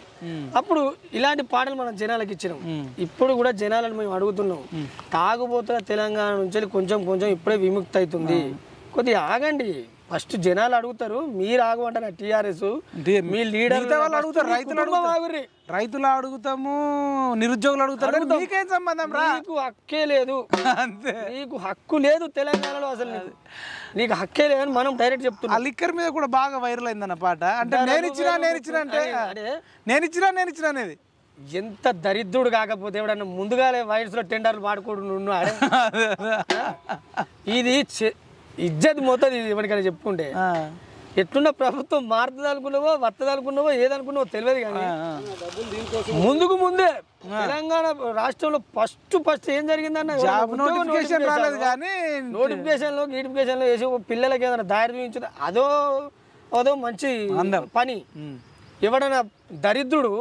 అప్పుడు ఇలాంటి పాటలు మనం జనాలకు ఇచ్చినాం. ఇప్పుడు కూడా జనాలను మేము అడుగుతున్నాం, తాగుబోతున్న తెలంగాణ నుంచి కొంచెం కొంచెం ఇప్పుడే విముక్తి అవుతుంది, కొద్దిగా ఆగండి. ఫస్ట్ జనాలు అడుగుతారు, మీరు ఆగమంటారు టీఆర్ఎస్ మీ లీడర్
అడుగుతారు, రైతులు అడుగుతాము, నిరుద్యోగులు అడుగుతారు. మీకేం సంబంధం రా?
నీకు హక్కే లేదు, నీకు హక్కు లేదు తెలంగాణలో, అసలు నీకు హక్కే లేదని మనం డైరెక్ట్ చెప్తున్నాం.
ఆ లిక్కర్ మీద కూడా బాగా వైరల్ అయిందన్న పాట. అంటే నేనిచ్చినా అంటే నేనిచ్చినా అనేది
ఎంత దరిద్రుడు కాకపోతే ఎవడన్నా ముందుగానే వైన్స్ లో టెండర్లు వాడుకోడు. ఇది ఇజ్జత్ మోతుంది. ఇది ఎవరికైనా చెప్పుకుంటే ఎట్లున్న ప్రభుత్వం మారుతుందనుకున్నావో వత్తదనుకున్నావో ఏదనుకున్నావో తెలియదు, కానీ ముందుకు ముందే తెలంగాణ రాష్ట్రంలో ఫస్ట్ ఏం జరిగిందన్న
నోటిఫికేషన్ రాలేదు, కానీ
నోటిఫికేషన్లో వేసి పిల్లలకి ఏదైనా దారి చూపించదు, అదో మంచి పని. ఎవడన్నా దరిద్రుడు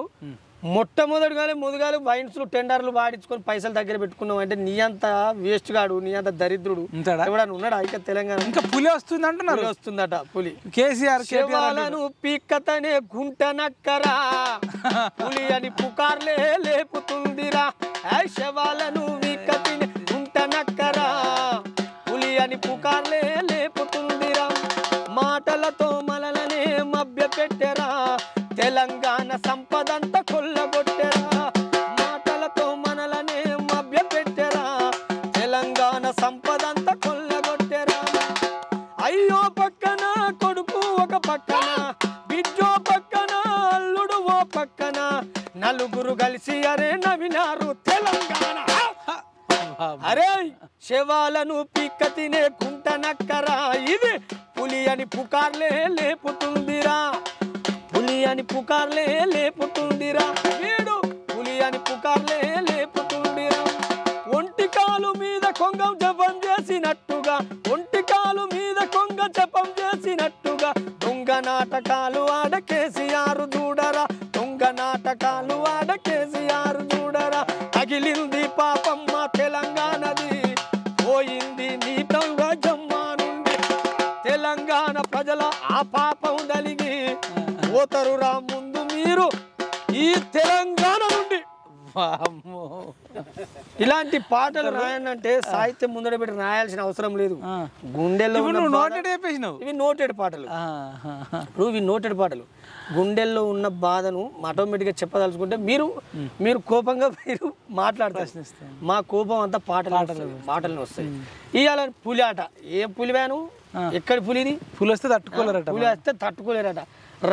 మొట్టమొదటిగానే ముందుగానే వైన్స్ టెండర్లు వాడించుకొని పైసలు దగ్గర పెట్టుకున్నావు అంటే నీ అంత వేస్ట్ గాడు, నీ అంత దరిద్రుడు ఎవడన్నా ఉన్నాడా? ఇక తెలంగాణ ఇంకా
పులి వస్తుంది అంటున్నారు,
వస్తుందట పులి.
కేసీఆర్
శవాలను పీక్కతనే గుంట నక్కరా, పులి అని పుకార్లే లేపుతుందిరా. శవాలను పీక్కతనే గుంట నక్కరా, పులి అని పుకార్లే లేపుతుందిరా. మాటలతో మనలనే మభ్య పెట్టరా, తెలంగాణ సంపదంతా కొల్లగొట్టెరా. మాటలతో మనలనే మభ్య పెట్టెరా, తెలంగాణ సంపదంతా కొల్లగొట్టెరా. అయ్యో పక్కన కొడుకు ఒక పక్కన, బిడ్డో పక్కన అల్లుడు ఓ పక్కన, నలుగురు కలిసి అరే నవినారు తెలంగాణ. అరే శవాలను పీక్క తినే కుంట నక్కరా, ఇది పులి అని పుకార్లే లేపుతుందిరా, పులి అని పుకార్లే లేపుతుందిరా. వీడు పులి అని పుకార్లే లేపుతుందిరా. ఒంటి కాలు మీద కొంగ జపం చేసినట్టుగా, ఒంటి కాలు మీద కొంగ జపం చేసినట్టుగా, దొంగ నాటకాలు ఆడ కేసీఆర్ చూడరా, దొంగ నాటకాలు ఆడ కేసీఆర్ చూడరా. తగిలింది పాపం మా తెలంగాణది, పోయింది నీతంగా జమ్మా నుండి. తెలంగాణ ప్రజల ఆ పాపం కలిగి పోతరురా ముందు మీరు ఈ తెలంగాణ నుండి. ఇలాంటి పాటలు రాయనంటే సాహిత్యం ముందర పెట్టి రాయాల్సిన అవసరం లేదు. గుండెల్లో ఇవి నోటెడ్ పాటలు, ఇవి నోటెడ్ పాటలు. గుండెల్లో ఉన్న బాధను ఆటోమేటిక్గా చెప్పదలుచుకుంటే మీరు కోపంగా మీరు మాట్లాడతారు. మా కోపం అంతా పాటలు వస్తాయి. ఇవాళ పులి ఆట, ఏ పులివాను, ఎక్కడి పులిది?
పులి వస్తే తట్టుకోలేరట,
పులి వస్తే తట్టుకోలేరట.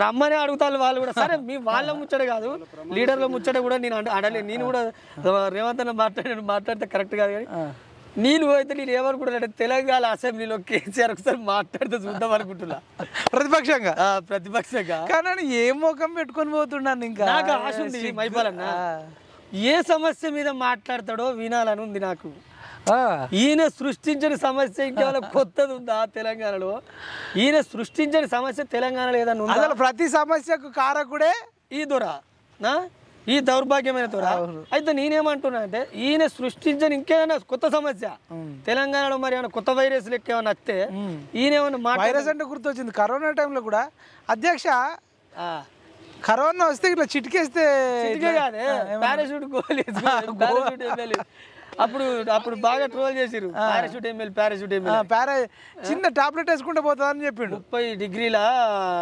రమ్మని అడుగుతారు వాళ్ళు కూడా. సరే మీ వాళ్ళ ముచ్చట కాదు, లీడర్ల ముచ్చట కూడా నేను అడలేదు. నేను కూడా రేవంత్ అన్న మాట్లాడితే కరెక్ట్ కాదు, కానీ నేను అయితే నేను ఏమనుకుంటున్నా, తెలంగాణ అసెంబ్లీలో కేసీఆర్ ఒకసారి మాట్లాడితే చూద్దాం అనుకుంటున్నా, ప్రతిపక్షంగా.
కానీ ఏ మోకం పెట్టుకొని పోతున్నాను. ఇంకా
నాకు ఆశ ఉంది మైపాలన్న, ఏ సమస్య మీద మాట్లాడతాడో వినాలని ఉంది నాకు. ఈయన సృష్టించని సమస్య ఇంకేమైనా కొత్తది ఉందా తెలంగాణలో? ఈయన సృష్టించని సమస్య తెలంగాణలో ఏదన్నా ఉందా?
అసలు ప్రతి సమస్యకు కారకుడే
ఈ దొర, ఈ దౌర్భాగ్యమైన దొర. అయితే నేనేమంటున్నా అంటే, ఈయన సృష్టించని ఇంకేమైనా కొత్త సమస్య తెలంగాణలో, మరి ఏమైనా కొత్త వైరస్ లెక్క ఏమైనా వస్తే ఈయన ఏమన్నా
వైరస్ అంటే గుర్తొచ్చింది. కరోనా టైంలో కూడా అధ్యక్ష కరోనా వస్తే ఇట్లా చిటికేస్తే
పారాషూట్ అప్పుడు బాగా ట్రోల్ చేసిరు. పారాషూట్
చిన్న టాబ్లెట్ వేసుకుంటే పోతా అని చెప్పిండు.
30 డిగ్రీల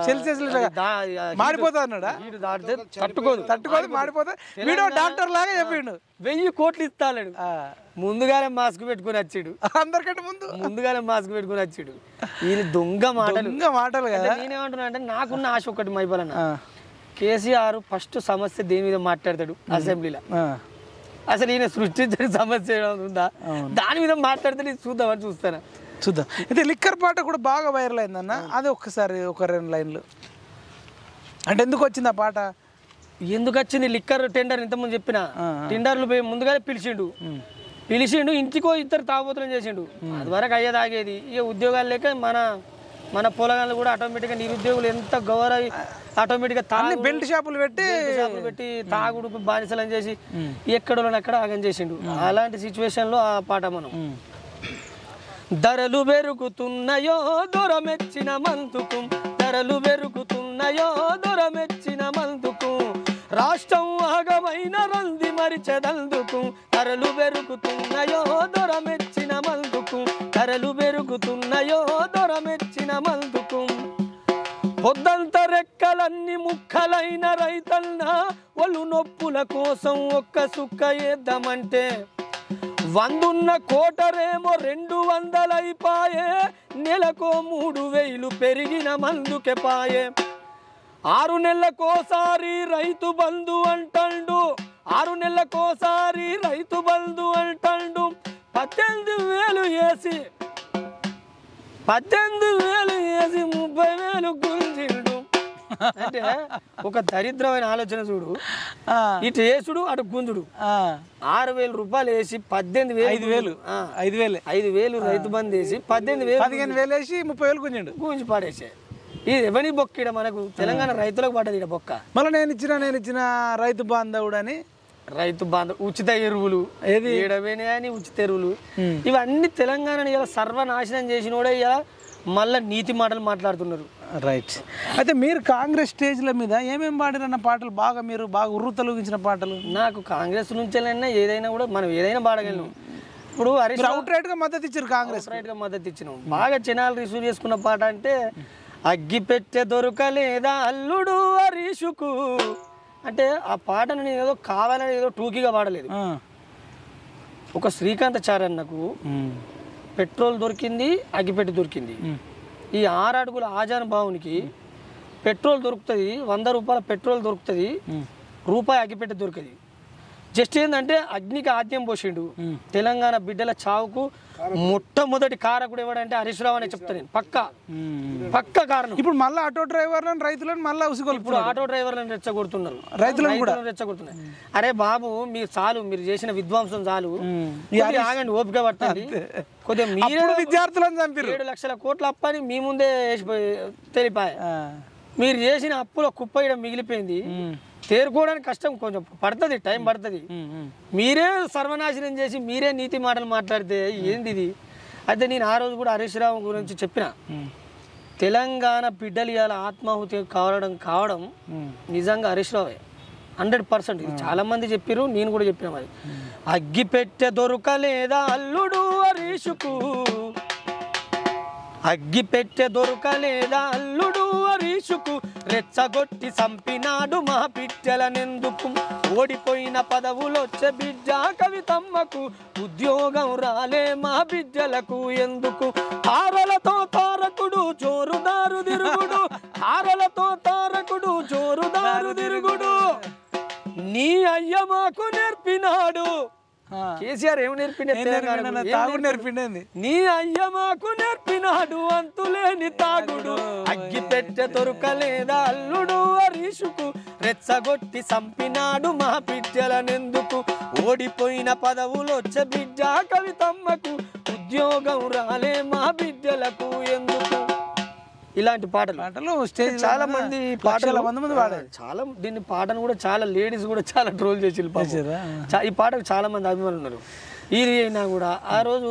సెల్సియస్ మాడిపోతా అన్నాడా? తట్టుకోదు మాడిపోతా. వీడియో డాక్టర్ లాగా చెప్పిండు.
1000 కోట్లు ఇస్తాడు. ముందుగానే మాస్క్ పెట్టుకుని వచ్చాడు,
అందరికంటే
ముందుగానే మాస్క్ పెట్టుకుని వచ్చాడు. ఈయన దొంగ మాటలు కదా. నేనేమంటున్నా అంటే, నాకున్న ఆశ ఒకటి మైపాలన్న, కేసీఆర్ ఫస్ట్ సమస్య దేని మీద మాట్లాడతాడు అసెంబ్లీలో? అసలు ఈయన సృష్టించిన సమస్య ఉందా, దాని మీద మాట్లాడితే నేను చూద్దామని చూద్దాం.
అయితే లిక్కర్ పాట కూడా బాగా వైరల్ అయిందన్న, అది ఒక్కసారి ఒక 2 లైన్లు. అంటే ఎందుకు వచ్చింది ఆ పాట?
ఎందుకు వచ్చింది? లిక్కర్ టెండర్ ఇంతకుముందు చెప్పిన టెండర్లు ముందుగానే పిలిచిండు, ఇంటికో 2 తాగుబోతులను చేసిండు. అది వరకు అయ్యేది ఆగేది. ఇక ఉద్యోగాలు లేక మన పొలగాళ్ళు కూడా ఆటోమేటిక్గా నిరుద్యోగులు ఎంత ఆటోమేటిక్గా
బెల్ట్ షాపులు
పెట్టి తాగుడుకు బానిసలని చేసి ఎక్కడోనక్కడ ఆగం చేసిండు. అలాంటి సిచ్యువేషన్లో ఆ పాట మనం ధరలు పెరుగుతున్నాయో దొరమెచ్చిన మందుకు, ధరలు పెరుగుతున్నాయో దొరమెచ్చిన మందుకు, రాష్ట్రం ఆగమైన రంది మరిచెదందుకు, ధరలు పెరుగుతున్నాయో దొరమెచ్చిన మందుకు, ధరలు పెరుగుతున్నాయో దొరమెచ్చిన మందుకు, పొద్దంత రెక్కలన్నీ ముక్కలైన రైతన్న ఒళ్ళు నొప్పుల కోసం ఒక్క సుక్క వేద్దామంటే, 100 ఉన్న కోటరేమో 200 అయిపాయే, నెలకో 3000 పెరిగిన మందుకే పాయే, 6 నెలలకోసారి రైతు బంధు అంటాడు, 6 నెలలకోసారి రైతు బంధు అంటాడు, 18,000 వేసి 30,000 గుంజిండు. అంటే ఒక దరిద్రమైన ఆలోచన చూడు, ఇటు వేసుడు అటు గుంజుడు. 6,000 రూపాయలు వేసి 18,000 5,000 రైతు బంధు వేసి
15,000 వేసి 30,000 గుంజిండు,
గుంజి పాడేసే. ఇది ఎవరి బొక్క ఇడ మనకు తెలంగాణ రైతులకు పడ్డది ఇడ బొక్క.
మళ్ళీ నేను ఇచ్చిన రైతు బాంధవుడు అని
రైతు బాంధవ ఉచిత ఎరువులు ఏడవేనే అని ఉచిత ఎరువులు ఇవన్నీ తెలంగాణని ఇలా సర్వనాశనం చేసినోడే ఇలా మళ్ళీ నీతి మాటలు మాట్లాడుతున్నారు.
రైట్. అయితే మీరు కాంగ్రెస్ స్టేజ్ల మీద ఏమేమి పాడిరన్న పాటలు మీరు బాగా ఉర్రు తొలగించిన పాటలు?
నాకు కాంగ్రెస్ నుంచేనైనా ఏదైనా కూడా మనం ఏదైనా పాడగలను. ఇప్పుడు
అవుట్ రైట్ గా మద్దతు ఇచ్చారు, కాంగ్రెస్
రైట్ గా మద్దతు ఇచ్చినాం. బాగా జనాలు రిసీవ్ చేసుకున్న పాట అంటే అగ్గి పెట్టె దొరకలేదా అల్లుడు హరీషుకు అంటే ఆ పాటను నేను ఏదో కావాలని ఏదో టూకీగా పాడలేదు. ఒక శ్రీకాంతాచార్యన్నకు పెట్రోల్ దొరికింది, అగ్గిపెట్టి దొరికింది. ఈ 6 అడుగుల ఆజాన్ బావునికి పెట్రోల్ దొరుకుతుంది, 100 రూపాయల పెట్రోల్ దొరుకుతుంది, రూపాయి అగ్గిపెట్టి దొరికింది. జస్ట్ ఏంటంటే అగ్నికి ఆద్యం పోసిండు. తెలంగాణ బిడ్డల చావుకు మొట్టమొదటి కారకుడు ఎవడంటే హరీష్ రావు అని చెప్తాను నేను. పక్క కారణం.
ఇప్పుడు మళ్ళీ ఆటో డ్రైవర్లను రైతులను మళ్ళీ ఉసుగొల్పు.
ఇప్పుడు ఆటో డ్రైవర్లను రెచ్చగొడుతున్నారు,
రైతులను కూడా
రెచ్చగొడుతున్నారు. అరే బాబు మీరు చాలు, మీరు చేసిన విధ్వంసం చాలు, ఆగండి, ఓపిక పట్టండి. కొద్దిగా మీరు
విద్యార్థులను చంపారు,
7 లక్షల కోట్ల అప్పని మీ ముందే తెలిపాయి. మీరు చేసిన అప్పుల కుప్ప ఇక్కడ మిగిలిపోయింది. తేరుకోవడానికి కష్టం, కొంచెం పడుతుంది, టైం పడుతుంది. మీరే సర్వనాశనం చేసి మీరే నీతి మాటలు మాట్లాడితే ఏంది ఇది? అయితే నేను ఆ రోజు కూడా హరీష్ రావు గురించి చెప్పిన, తెలంగాణ బిడ్డలు ఇవాళ ఆత్మాహుతి కావడం నిజంగా హరీష్ రావే 100%. ఇది చాలా మంది చెప్పారు, నేను కూడా చెప్పిన. మరి అగ్గి పెట్టె దొరకలేదా అల్లుడు హరీషుకు, అగ్గి పెట్టె దొరకలేదా అల్లుడు హరీషుకు, రెచ్చగొట్టి చంపినాడు మా బిడ్డలనెందుకు, ఓడిపోయిన పదవులొచ్చే బిడ్డ కవితమ్మకు, ఉద్యోగం రాలే మా బిడ్డలకు ఎందుకు, తారలతో తారకుడు జోరుదారు తిరుగుడు, తారలతో తారకుడు జోరుదారు తిరుగుడు, నీ అయ్య మాకు నేర్పినాడు. కేసీఆర్ ఏమి నేర్పిండే? నీ అయ్య మాకు నేర్పినాడు అంతులేని తాగుడు, అగ్గి పెట్టె దొరకలేదా అల్లుడు హరీషుకు, రెచ్చగొట్టి చంపినాడు మా బిడ్డలనెందుకు, ఓడిపోయిన పదవులొచ్చే బిడ్డ కవితమ్మకు, ఉద్యోగం రాలే మా బిడ్డలకు ఎందుకు. ఇలాంటి పాటలు చాలా మంది చాలా దీన్ని పాటను కూడా చాలా లేడీస్ కూడా చాలా ట్రోల్ చేసి ఈ పాటకు చాలా మంది అభిమానులు ఉన్నారు. ఈ అయినా కూడా ఆ రోజు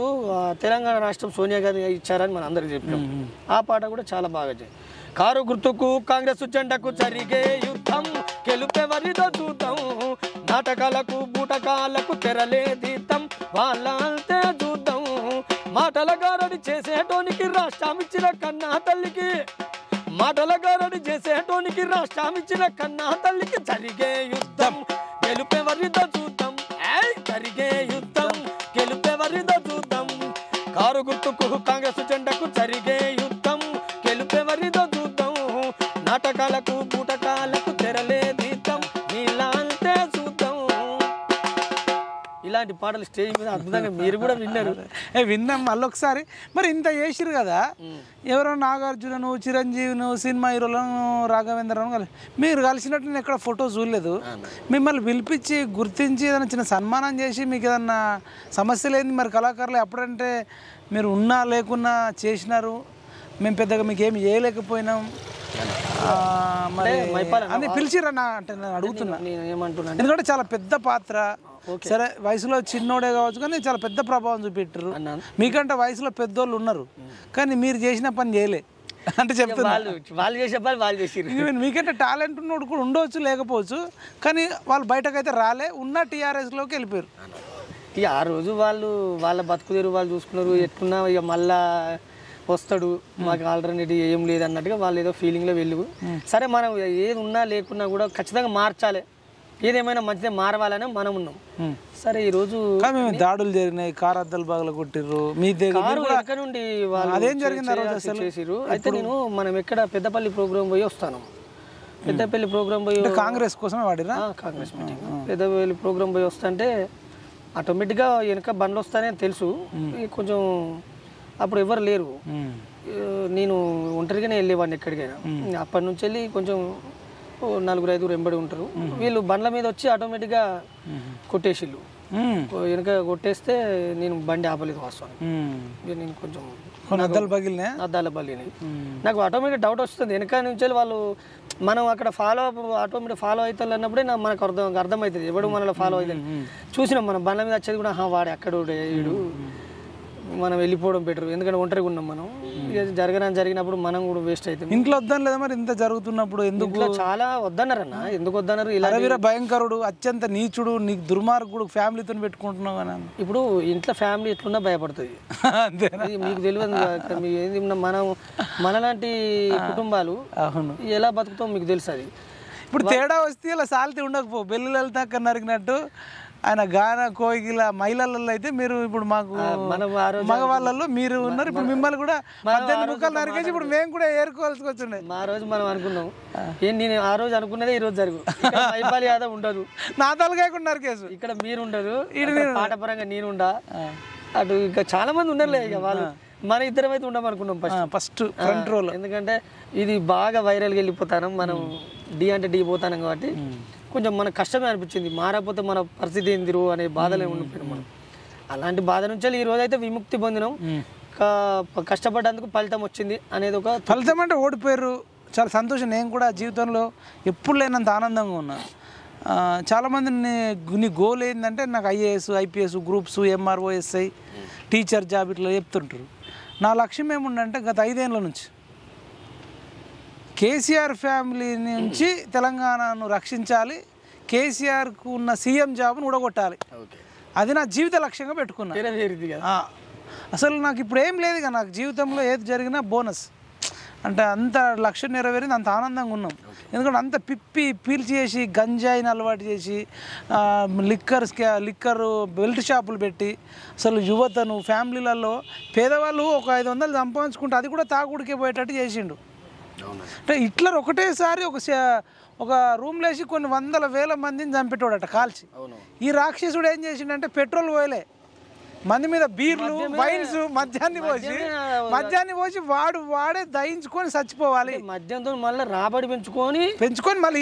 తెలంగాణ రాష్ట్రం సోనియా గాంధీ ఇచ్చారని మనం అందరికి చెప్పాం. ఆ పాట కూడా చాలా బాగా చేయాలి. కారు గుర్తుకు కాంగ్రెస్ జెండాకు జరిగే యుద్ధం, గెలుపెవరిదో చూద్దాం, నాటకాలకు బూటకాలకు తెరలే దీతం, వాళ్ళంతే చూద్దాం, మాటల గారడి చేసేటోనికి రాష్ట్రమిచ్చిన కన్నా తల్లికి, మాటల గారడి చేసేటోనికి రాష్ట్రమిచ్చిన కన్నా తల్లికి, జరిగే యుద్ధం గెలుపెవరిదో చూద్దాం, జరిగే యుద్ధం గెలుపెవరిదో చూద్దాం, కారు గుర్తుకు కాంగ్రెస్ జెండాకు జరిగే యుద్ధం, గెలుపెవరిదో చూద్దాం, నాటకాలకు బూటకాలకు తెరలే దీతం, నీళ్ళంతే చూద్దాం. ఇలాంటి పాటలు స్టేజ్ మీద అద్భుతంగా మీరు కూడా విన్నారు.
విన్నాం మళ్ళొకసారి. మరి ఇంత చేసిరు కదా, ఎవరో నాగార్జునను, చిరంజీవిను, సినిమా హీరోలను, రాఘవేంద్రను మీరు కలిసినట్టు నేను ఎక్కడ ఫోటో చూడలేదు. మిమ్మల్ని పిలిపించి గుర్తించి ఏదైనా చిన్న సన్మానం చేసి మీకు ఏదన్నా సమస్య లేని మరి కళాకారులు ఎప్పుడంటే మీరు ఉన్నా లేకున్నా చేసినారు. మేము పెద్దగా మీకు ఏమి చేయలేకపోయినాం మరి అని పిలిచిరన్నా అంటే నేను అడుగుతున్నా.
నేను ఏమంటున్నా
ఎందుకంటే చాలా పెద్ద పాత్ర, సరే వయసులో చిన్నోడే కావచ్చు కానీ చాలా పెద్ద ప్రభావం చూపెట్టారు. మీకంటే వయసులో పెద్దోళ్ళు ఉన్నారు కానీ మీరు చేసిన పని చేయలే అంటే చెప్తున్నా.
వాళ్ళు చేసే పని వాళ్ళు చేసి
మీకంటే టాలెంట్ ఉన్నోడు కూడా ఉండవచ్చు లేకపోవచ్చు కానీ వాళ్ళు బయటకైతే రాలే, ఉన్న టీఆర్ఎస్లోకి వెళ్ళిపోయారు.
ఇక ఆ రోజు వాళ్ళు వాళ్ళ బతుకుదేరు వాళ్ళు చూసుకున్నారు, ఎట్టున్నా ఇక మళ్ళా వస్తాడు మాకు ఆల్టర్నేటివ్ ఏం లేదు అన్నట్టుగా వాళ్ళు ఏదో ఫీలింగ్లో వెళ్ళి సరే మనం ఏది ఉన్నా లేకున్నా కూడా ఖచ్చితంగా మార్చాలి, ఏదేమైనా మంచిదే మారవాలని మనం ఉన్నాం. సరే ఈరోజు
దాడులు జరిగినాయి, కారు అద్దాలు బాగా కొట్టిర్రు మీ
దగ్గర నుండి వాళ్ళు
అదేం జరిగింది
చేసిర్రు. అయితే నేను మనం ఎక్కడ పెద్దపల్లి ప్రోగ్రామ్ పోయి వస్తాను, పెద్దపల్లి ప్రోగ్రామ్ పోయి
కాంగ్రెస్ కోసమే వాడిరా
కాంగ్రెస్ మీటింగ్ పెద్దపల్లి ప్రోగ్రామ్ పోయి వస్తుంటే ఆటోమేటిక్గా వెనక బండ్లు వస్తానే తెలుసు, కొంచెం అప్పుడు ఎవరు లేరు, నేను ఒంటరిగానే వెళ్ళేవాడిని ఎక్కడికైనా. అప్పటి నుంచి వెళ్ళి కొంచెం 4-5 వెంబడి ఉంటారు, వీళ్ళు బండ్ల మీద వచ్చి ఆటోమేటిక్గా కొట్టేసిళ్ళు. వెనక కొట్టేస్తే నేను బండి ఆపలేదు వాస్తవానికి, నేను కొంచెం అద్దాల బగిలినాయి. నాకు ఆటోమేటిక్ డౌట్ వస్తుంది వెనక నుంచి వాళ్ళు మనం అక్కడ ఆటోమేటిక్ ఫాలో అవుతారు అన్నప్పుడే మనకు అర్థమవుతుంది ఎవడు మనలో ఫాలో అవుతుంది. చూసినాం మనం బండ్ల మీద వచ్చేది కూడా వాడు ఎక్కడ వీడు, మనం వెళ్ళిపోవడం బెటర్, ఎందుకంటే ఒంటరిగా ఉన్నాం మనం. జరిగినప్పుడు మనం కూడా వేస్ట్ అవుతుంది.
ఇంట్లో వద్దని లేదా మరి ఇంత జరుగుతున్నప్పుడు ఎందుకు
చాలా వద్దన్నారన్న, ఎందుకు వద్దన్నారు?
ఇలా భయంకరుడు అత్యంత నీచుడు నీకు దుర్మార్గుడు ఫ్యామిలీతో పెట్టుకుంటున్నావు అని.
ఇప్పుడు ఇంట్లో ఫ్యామిలీ ఎట్లున్నా భయపడుతుంది మీకు తెలియదు. మనం మనలాంటి కుటుంబాలు ఎలా బతుకుతాం మీకు తెలుసు. అది
ఇప్పుడు తేడా వస్తే ఇలా సాల్తీ ఉండకపో బెల్లు వెళ్తాక నరికినట్టు ఆయన గాన కోయిల మహిళలలో అయితే మీరు ఇప్పుడు మాకు మగవాళ్ళలో మీరు ఉన్నారు, ఇప్పుడు మిమ్మల్ని కూడా 18 ముక్కలు నరికేసి ఇప్పుడు మేము కూడా ఏరుకోవాల్సి వచ్చిండే.
ఆ రోజు మనం అనుకున్నాం నేను ఆ రోజు అనుకున్నదే ఈ రోజు జరుగు మైపాల్ యాదవ్ ఉండదు,
నా తలకాయకుండా నరికేసు,
ఇక్కడ మీరు ఉండరు, పాటపరంగా నేనుండా, అటు ఇంకా చాలా మంది ఉండరులే, ఇక వాళ్ళు మన ఇద్దరం అయితే ఉండమనుకున్నాం
ఫస్ట్ ఫ్రంట్ రోల్.
ఎందుకంటే ఇది బాగా వైరల్గా వెళ్ళిపోతాను, మనం డి అంటే డి పోతాను కాబట్టి కొంచెం మనకు కష్టమే అనిపించింది. మారకపోతే మన పరిస్థితి ఏందిరు అనే బాధలే ఉండిపోయినాం మనం. అలాంటి బాధ నుంచి ఈ రోజు అయితే విముక్తి పొందినాం, కష్టపడ్డందుకు ఫలితం వచ్చింది అనేది ఒక
ఫలితం. అంటే ఓడిపోయారు, చాలా సంతోషం. నేను కూడా జీవితంలో ఎప్పుడు లేనంత ఆనందంగా ఉన్నాను. చాలామంది నీ గోల్ ఏంటంటే నాకు IAS IPS groups MRO SI teacher job ఇట్లా చెప్తుంటారు. నా లక్ష్యం ఏముందంటే గత 5 ఏళ్ళ నుంచి కేసీఆర్ ఫ్యామిలీ నుంచి తెలంగాణను రక్షించాలి, కేసీఆర్కు ఉన్న సీఎం జాబ్ను ఊడగొట్టాలి, అది నా జీవిత లక్ష్యంగా పెట్టుకున్నా. అసలు నాకు ఇప్పుడు ఏం లేదు, నాకు జీవితంలో ఏది జరిగినా బోనస్ అంటే అంత లక్ష్యం నెరవేరింది, అంత ఆనందంగా ఉన్నాం. ఎందుకంటే అంత పీల్చి చేసి గంజాయిని అలవాటు చేసి లిక్కర్ బెల్ట్ షాపులు పెట్టి అసలు యువతను ఫ్యామిలీలలో పేదవాళ్ళు ఒక 500 సంపాదించుకుంటే అది కూడా తాగుడికే పోయేటట్టు చేసిండు. అంటే హిట్లర్ ఒకటేసారి ఒక రూమ్లో వేసి కొన్ని 100,000 మందిని చంపేటోడట కాల్చి. ఈ రాక్షసుడు ఏం చేసిండంటే పెట్రోల్ పోయలే, మంది మీద బీర్లు వైన్స్ మద్యాన్ని పోసి వాడే దయించుకొని చచ్చిపోవాలి.
మద్యంతో మళ్ళీ రాబడి పెంచుకొని
మళ్ళీ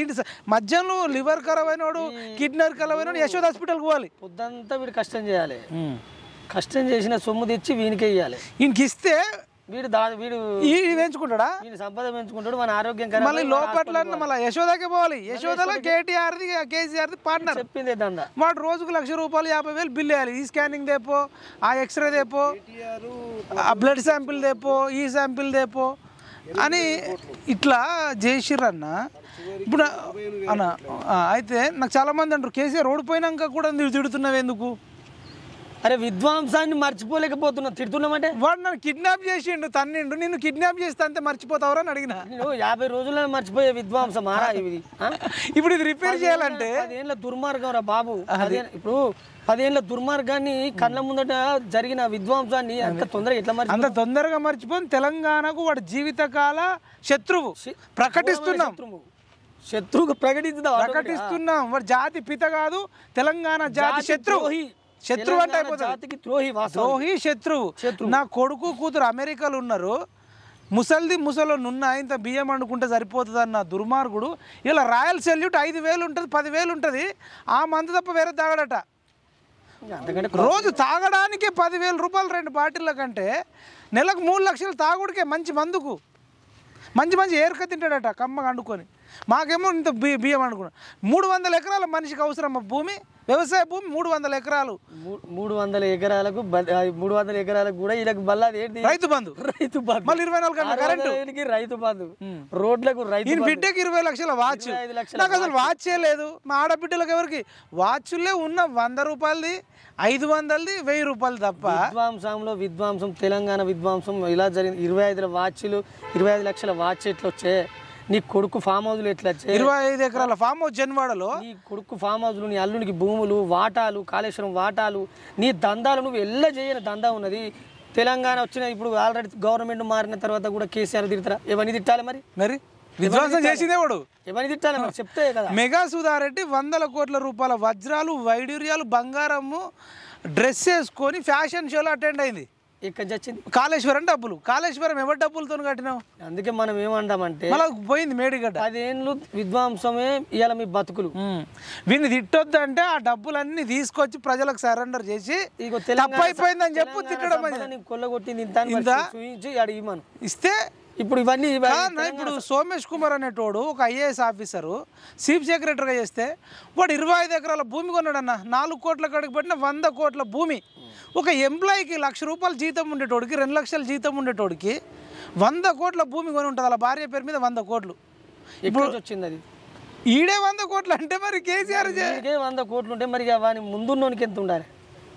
మద్యంలో లివర్ ఖరాబ్ అయినోడు కిడ్నీ ఖరాబ్ అయినోడు యశోద హాస్పిటల్కి పోవాలి.
పొద్దంతా వీడు కష్టం చేయాలి, కష్టం చేసిన సొమ్ము తెచ్చి వీనికే ఇవ్వాలి.
వీనికి ఇస్తే
వీడు
పెంచుకుంటాడా,
సంపద పెంచుకుంటాడు, మన ఆరోగ్యం
మళ్ళీ లోపట్ల మళ్ళీ యశోదకే పోవాలి. యశోదలో కేటీఆర్ది కేసీఆర్ది పార్ట్నర్
చెప్పింది దందా.
వాడు రోజుకు ₹1,00,000 50,000 బిల్ వేయాలి. ఈ స్కానింగ్ దేపో, ఆ ఎక్స్రే దేపో, ఆ బ్లడ్ శాంపిల్ దేపో, ఈ శాంపిల్ దేపో అని ఇట్లా చేసిర్రన్న. ఇప్పుడు అన్న అయితే నాకు చాలా మంది అంటారు కేసీఆర్ ఓడిపోయినాక కూడా మీరు తిడుతున్నావు ఎందుకు?
అరే విధ్వంసాన్ని మర్చిపోలేకపోతున్నా, తిడుతున్నామంటే
వాడు నన్ను కిడ్నాప్ చేసిండు, తన్నిండు, నిన్ను కిడ్నాప్ చేస్తే అంతే మర్చిపోతావరా అని అడిగిన.
50 రోజుల్లో మర్చిపోయే విధ్వంసం ఇది.
ఇప్పుడు ఇది రిపేర్ చేయాలంటే
10 ఏళ్ళ దుర్మార్గం రా బాబు. ఇప్పుడు 10 ఏళ్ళ దుర్మార్గాన్ని కళ్ళ ముందట జరిగిన విధ్వంసాన్ని అంత తొందరగా
మర్చిపోయి తెలంగాణకు వాడు జీవితకాల శత్రువు ప్రకటిస్తున్నాం. ప్రకటిస్తున్నాం వాడు జాతి పిత కాదు, తెలంగాణ జాతి శత్రువు అంటే ద్రోహి శత్రువు. నా కొడుకు కూతురు అమెరికాలో ఉన్నారు, ముసలోని ఉన్న ఇంత బియ్యం వండుకుంటే సరిపోతుంది అన్న దుర్మార్గుడు ఇలా రాయల్ సెల్యూట్ 5,000 ఉంటుంది 10,000 ఉంటుంది, ఆ మందు తప్ప వేరే తాగడట. రోజు తాగడానికి ₹10,000 2 బాటిళ్ళ కంటే నెలకు 3 లక్షలు తాగుడికే మంచి మందుకు మంచి మంచి ఏరుక తింటాడట కమ్మగా వండుకొని. మాకేమో ఇంత బియ్యం అనుకున్నాం. 300 ఎకరాల మనిషికి అవసరం భూమి, వ్యవసాయ భూమి 300 ఎకరాలు.
300 ఎకరాలకు 300 ఎకరాలకు కూడా వీళ్ళకి బల్లాది ఏంటి?
రైతు బంధు. మళ్ళీ 24 గంటల కరెంటు,
రైతు బంధు, రోడ్లకు రైతు.
బిడ్డకి 20 లక్షల వాచ్. నాకు అసలు వాచే లేదు. మా ఆడబిడ్డలకు ఎవరికి వాచ్లే ఉన్న 100 రూపాయలది, 500ది, 1000 రూపాయలు తప్ప.
విధ్వంసం తెలంగాణ విధ్వంసం ఇలా జరిగింది. 25 వాచ్లు, 25 లక్షల వాచ్ ఎట్లా వచ్చే? నీ కొడుకు ఫామ్ హౌస్లు ఎట్లా వచ్చాయి?
25 ఎకరాల ఫామ్ హౌస్ జన్వాడలో.
నీ కొడుకు ఫామ్ హౌస్లు, నీ అల్లునికి భూములు, వాటాలు, కాళేశ్వరం వాటాలు, నీ దందాలు నువ్వు ఎల్ల చేయని దందా ఉన్నది. తెలంగాణ వచ్చిన ఇప్పుడు ఆల్రెడీ గవర్నమెంట్ మారిన తర్వాత కూడా కేసీఆర్ తిడతారా? ఎవరిని తిట్టాలి మరి
విధ్వంసం చేసిందే వాడు.
ఎవరిని తిట్టాలి మరి చెప్తే కదా.
మెగా సుధారెడ్డి 100 కోట్ల రూపాయల వజ్రాలు, వైడూర్యాలు, బంగారము డ్రెస్ వేసుకొని ఫ్యాషన్ షోలో అటెండ్ అయింది.
ఇక్కడ వచ్చింది
కాళేశ్వరం డబ్బులు. కాళేశ్వరం ఎవరి డబ్బులతో కట్టినావు?
అందుకే మనం ఏమంటామంటే
మళ్ళీ పోయింది మేడిగడ్డ.
10 ఏళ్ళు విధ్వంసమే ఇవాళ మీ బతుకులు.
వీడిని తిట్టొద్దంటే ఆ డబ్బులన్నీ తీసుకొచ్చి ప్రజలకు సరెండర్ చేసి తప్పైపోయిందని చెప్పు తిట్టడం.
కొల్లగొట్టింది అడిగిమను
ఇస్తే
ఇప్పుడు ఇవన్నీ
ఇప్పుడు సోమేష్ కుమార్ అనేటోడు ఒక ఐఏఎస్ ఆఫీసరు చీఫ్ సెక్రటరీగా చేస్తే వాడు 25 ఎకరాల భూమి కొన్నాడన్న. 4 కోట్ల కడుగు పెట్టిన 100 కోట్ల భూమి. ఒక ఎంప్లాయీకి 1,00,000 రూపాయలు జీతం ఉండేటోడికి, 2 లక్షల జీతం ఉండేటోడికి 100 కోట్ల భూమి కొని ఉంటుంది. అలా భార్య పేరు మీద 100 కోట్లు.
ఇప్పుడు వచ్చింది అది
ఈడే 100 కోట్లు అంటే మరి కేసీఆర్
100 కోట్లు ఉంటే మరి వాని ముందున్నోనికి ఎంత ఉండాలి?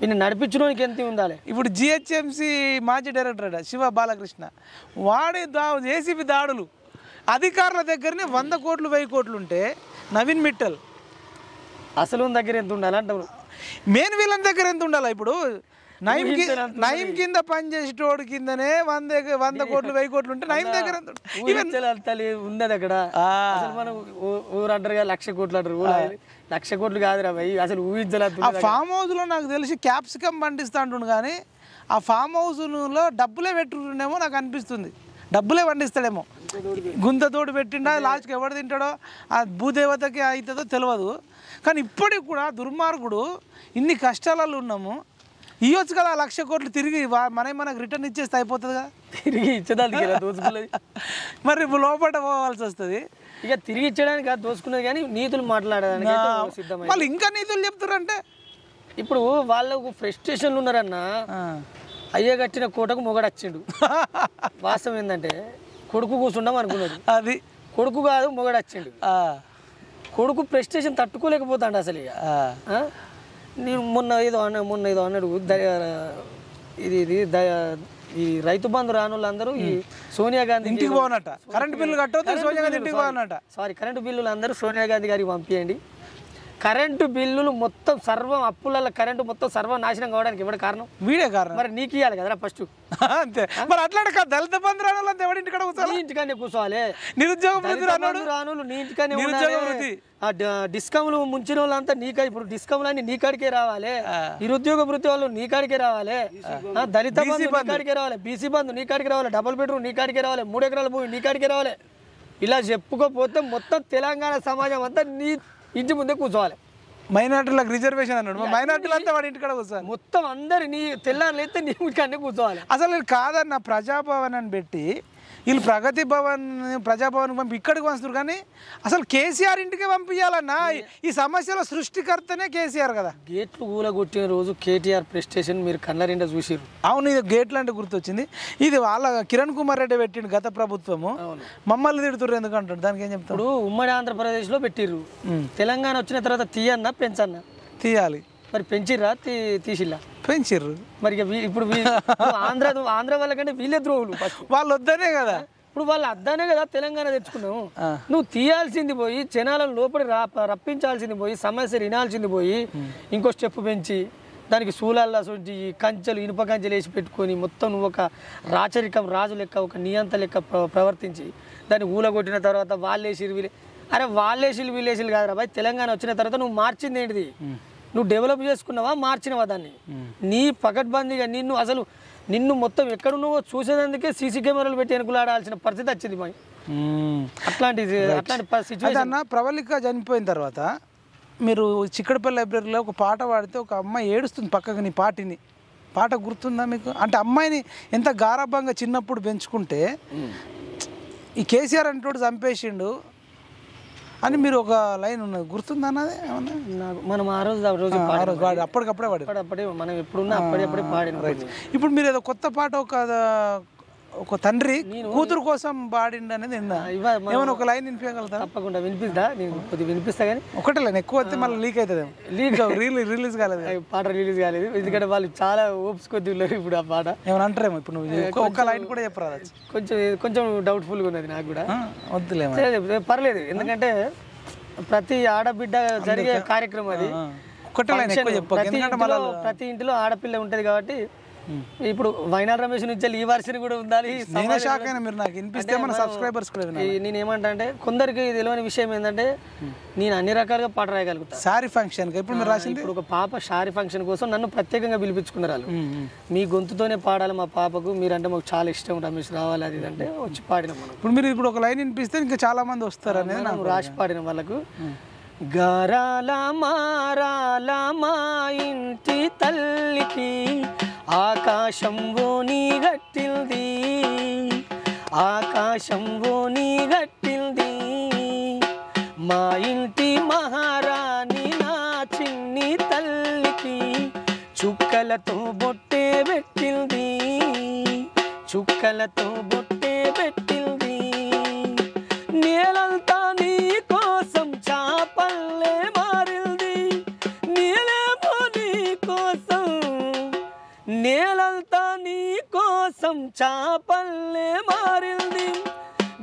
వీళ్ళు నడిపించడానికి ఎంత ఉండాలి?
ఇప్పుడు జిహెచ్ఎంసీ మాజీ డైరెక్టర్ శివ బాలకృష్ణ వాడి జేసీబీ దాడులు అధికారుల దగ్గరనే 100 కోట్లు 1000 కోట్లు ఉంటే నవీన్ మిట్టల్
అసలు దగ్గర ఎంత ఉండాలి అంటారు.
మెయిన్ వీళ్ళని దగ్గర ఎంత ఉండాలి? ఇప్పుడు నయం కింద పనిచేసేటోడు కిందనే 100 కోట్లు 1000 కోట్లు ఉంటే నయం దగ్గర
ఉన్నది అక్కడ. అసలు మనం ఊరు అంటారు కదా 1,00,000 కోట్లు అంటారు. 1,00,000 కోట్లు కాదురా భయ్, అసలు ఊహించలేదు.
ఆ ఫామ్ హౌస్లో నాకు తెలిసి క్యాప్సికమ్ పండిస్తా అంటుండు, కానీ ఆ ఫామ్ హౌస్లో డబ్బులే పెట్టుకుంటుండేమో నాకు అనిపిస్తుంది. డబ్బులే పండిస్తాడేమో. గుంతతోడు పెట్టిండా, లాస్ట్కి ఎవడు తింటాడో ఆ భూదేవతకి అవుతుందో తెలియదు. కానీ ఇప్పటికి కూడా దుర్మార్గుడు ఇన్ని కష్టాలలో ఉన్నాము. ఇవ్వచ్చు కదా 1,00,000 కోట్లు తిరిగి మనకు రిటర్న్ ఇచ్చేస్తే అయిపోతుంది కదా.
తిరిగి ఇచ్చేదానికి దోచుకున్నది
మరి ఇప్పుడు లోపల పోవాల్సి వస్తుంది.
ఇక తిరిగి ఇచ్చడానికి కాదు దోచుకున్నది, కానీ నీతులు మాట్లాడడానికి సిద్ధం.
వాళ్ళు ఇంకా నీతులు చెప్తారంటే
ఇప్పుడు వాళ్ళకు ఫ్రస్ట్రేషన్లు ఉన్నారన్న. అయ్యే కట్టిన కోటకు మొగడు వచ్చిండు. వాస్తవం ఏంటంటే కొడుకు కూర్చుంటాం అనుకున్నాడు, అది కొడుకు కాదు మొగడు వచ్చిండు. కొడుకు ఫ్రస్ట్రేషన్ తట్టుకోలేకపోతాడు అసలు. ఇక నేను మొన్న ఏదో అన్నాడు ఇది ఈ రైతు బంధు రాని వాళ్ళందరూ ఈ సోనియా గాంధీ
ఇంటికి పోనట, కరెంట్ బిల్లు కట్టొద్దు, సోనియా గాంధీ ఇంటికి పోనట.
కరెంటు బిల్లులు అందరూ సోనియా గాంధీ గారికి పంపించండి. కరెంటు బిల్లులు మొత్తం సర్వం అప్పుల కరెంటు మొత్తం సర్వం నాశనం కావడానికి ఎవడ కారణం?
వీడే కారణం.
మరి నీకు ఇవ్వాలి కదా ఫస్ట్.
అంతే మరి. అట్లాంటి దళిత బంధు రానులు ఎవడి ఇంటికాడ కూర్చోవాలి?
ఇంటికానే కూర్చోవాలి.
నిరుద్యోగ
రానులు నీ ఇంటికానే డిస్కౌంట్లు ముంచిన వాళ్ళంతా నీకా. ఇప్పుడు డిస్కౌంట్లు అన్ని నీ కాడికే రావాలి. నిరుద్యోగ వృత్తి వాళ్ళు నీ కాడికే రావాలి. దళిత బంధు నీ కాడికే రావాలి. బీసీ బంధు నీ కాడికే రావాలి. డబుల్ బెడ్రూమ్ నీ కాడికే రావాలి. 3 ఎకరాల భూమి నీ కాడికే రావాలి. ఇలా చెప్పుకోపోతే మొత్తం తెలంగాణ సమాజం అంతా నీ ఇంటి ముందే కూర్చోవాలి.
మైనార్టీలకు రిజర్వేషన్ అన్నాడు. మైనార్టీలు అంతా వాడి ఇంటికాడ కూర్చోవాలి.
మొత్తం అందరు నీ తెల్లారులు అయితే నీ ఇంటికాడనే కూర్చోవాలి.
అసలు కాదన్న ప్రజాభవన్ అని పెట్టి వీళ్ళు ప్రజాభవన్ పంపి ఇక్కడికి పంచుతారు, కానీ అసలు కేసీఆర్ ఇంటికే పంపించాలన్నా. ఈ సమస్యలో సృష్టికర్తనే కేసీఆర్ కదా.
గేట్లు కూలగొట్టిన రోజు కేటీఆర్ ప్రెస్టేషన్ మీరు కళ్ళ చూసిరు.
అవును, ఇది గేట్లు అంటే గుర్తొచ్చింది. ఇది వాళ్ళ కిరణ్ కుమార్ రెడ్డి పెట్టిండు గత ప్రభుత్వము. మమ్మల్ని తిడుతుర్రు ఎందుకంటాడు, దానికి ఏం చెప్తాడు?
ఉమ్మడి ఆంధ్రప్రదేశ్లో పెట్టిర్రు. తెలంగాణ వచ్చిన తర్వాత తీయన్నా పెంచన్నా?
తీయాలి.
మరి పెంచిర్రా తీసిల్లా?
పెంచిర్రు.
మరి ఇప్పుడు ఆంధ్ర వాళ్ళకంటే వీళ్ళే ద్రోహులు.
వాళ్ళు వద్దనే కదా.
ఇప్పుడు వాళ్ళు అద్దానే కదా తెలంగాణ తెచ్చుకున్నావు. నువ్వు తీయాల్సింది పోయి జనాలను లోపలి రప్పించాల్సింది పోయి సమస్య వినాల్సింది పోయి ఇంకో స్టెప్ పెంచి దానికి శూలాల్లో సొంటి కంచెలు ఇనుప కంచెలు వేసి పెట్టుకొని మొత్తం నువ్వు ఒక రాచరికం రాజు లెక్క ఒక నియంత లెక్క ప్రవర్తించి దాన్ని ఊలగొట్టిన తర్వాత వాళ్ళేసిరు వీళ్ళే. అరే వాళ్ళేసిలు వీళ్ళేసిలు కాదురా బాయ్. తెలంగాణ వచ్చిన తర్వాత నువ్వు మార్చింది ఏంటిది? నువ్వు డెవలప్ చేసుకున్నావా, మార్చినవా దాన్ని? నీ పకడ్బందీగా నిన్ను మొత్తం ఎక్కడున్నావో చూసేందుకే సీసీ కెమెరాలు పెట్టి వెనుకలాడాల్సిన పరిస్థితి వచ్చింది. అట్లాంటి సిచ్యువేషన్.
ప్రవళిక చనిపోయిన తర్వాత మీరు చిక్కడపల్లి లైబ్రరీలో ఒక పాట పాడితే ఒక అమ్మాయి ఏడుస్తుంది పక్కకు నీ పాటిని. పాట గుర్తుందా మీకు? అంటే అమ్మాయిని ఎంత గారాభంగా చిన్నప్పుడు పెంచుకుంటే ఈ కేసీఆర్ అంటోడు చంపేసిండు అని మీరు ఒక లైన్ ఉన్నది, గుర్తుందా అన్నది ఏమన్నా?
నాకు మనం ఆ రోజు
అప్పటికప్పుడే పాడారు.
అప్పుడే మనం ఎప్పుడున్నా అప్పుడే పాడిన.
ఇప్పుడు మీరు ఏదో కొత్త పాట ఒక తండ్రి కూతురు కోసం పాడిండు అనేది ఏమైనా ఒక లైన్ వినిపించగలుగుతా?
తప్పకుండా వినిపిస్తా, నేను కొద్దిగా వినిపిస్తా. కానీ
ఒకటే లైన్, ఎక్కువ వస్తే మళ్ళీ లీక్ అవుతుంది. రిలీజ్ కాలేదు,
పాట రిలీజ్ కాలేదు. ఎందుకంటే వాళ్ళు చాలా ఓప్స్ కొద్ది ఉన్నారు ఇప్పుడు. ఆ పాట
ఏమైనా అంటారేమో ఇప్పుడు, నువ్వు ఒక్క లైన్ కూడా చెప్పరా?
కొంచెం డౌట్ఫుల్గా ఉన్నది నాకు కూడా.
వద్దులే,
పర్లేదు. ఎందుకంటే ప్రతి ఆడబిడ్డ జరిగే కార్యక్రమం అది.
ఒకటే లైన్ ఎక్కువ చెప్పు.
ప్రతి ఇంటిలో ఆడపిల్ల ఉంటది కాబట్టి ఇప్పుడు వైనాల్ రమేష్ నుంచి ఈ వర్షన్ కూడా ఉండాలి. నేను ఏమంటా అంటే కొందరికి తెలియని విషయం ఏంటంటే నేను అన్ని రకాలుగా పాట రాయగలుగుతా.
సారీ ఫంక్షన్ ఇప్పుడు మీరు రాసింది.
ఇప్పుడు ఒక పాప సారీ ఫంక్షన్ కోసం నన్ను ప్రత్యేకంగా పిలిపించుకున్నారు వాళ్ళు. మీ గొంతుతోనే పాడాలి మా పాపకు, మీరంటే మాకు చాలా ఇష్టం, రమేష్ రావాలి అది అంటే వచ్చి పాడినాం మనం.
ఇప్పుడు మీరు ఇప్పుడు ఒక లైన్ వినిపిస్తే ఇంకా చాలా మంది వస్తారు అనేది
మనం రాసి పాడిన వాళ్ళకు. గారాల మారాల మా ఇంటి తల్లికి ఆకాశం ఓని గట్టిల్ది, ఆకాశం ఓని గట్టిల్ది, మా ఇంటి మహారాణి నా చిన్ని తల్లికి చుక్కలతో బొట్టే పెట్టిల్ది, చుక్కలతో బొట్టే పెట్టిల్ది, నేలంతా నీ కోసం చాపల్లే మారిల్ది, నేలేమో నీ కోసం, నేలంతా నీ కోసం చాపల్లే మారిల్ది,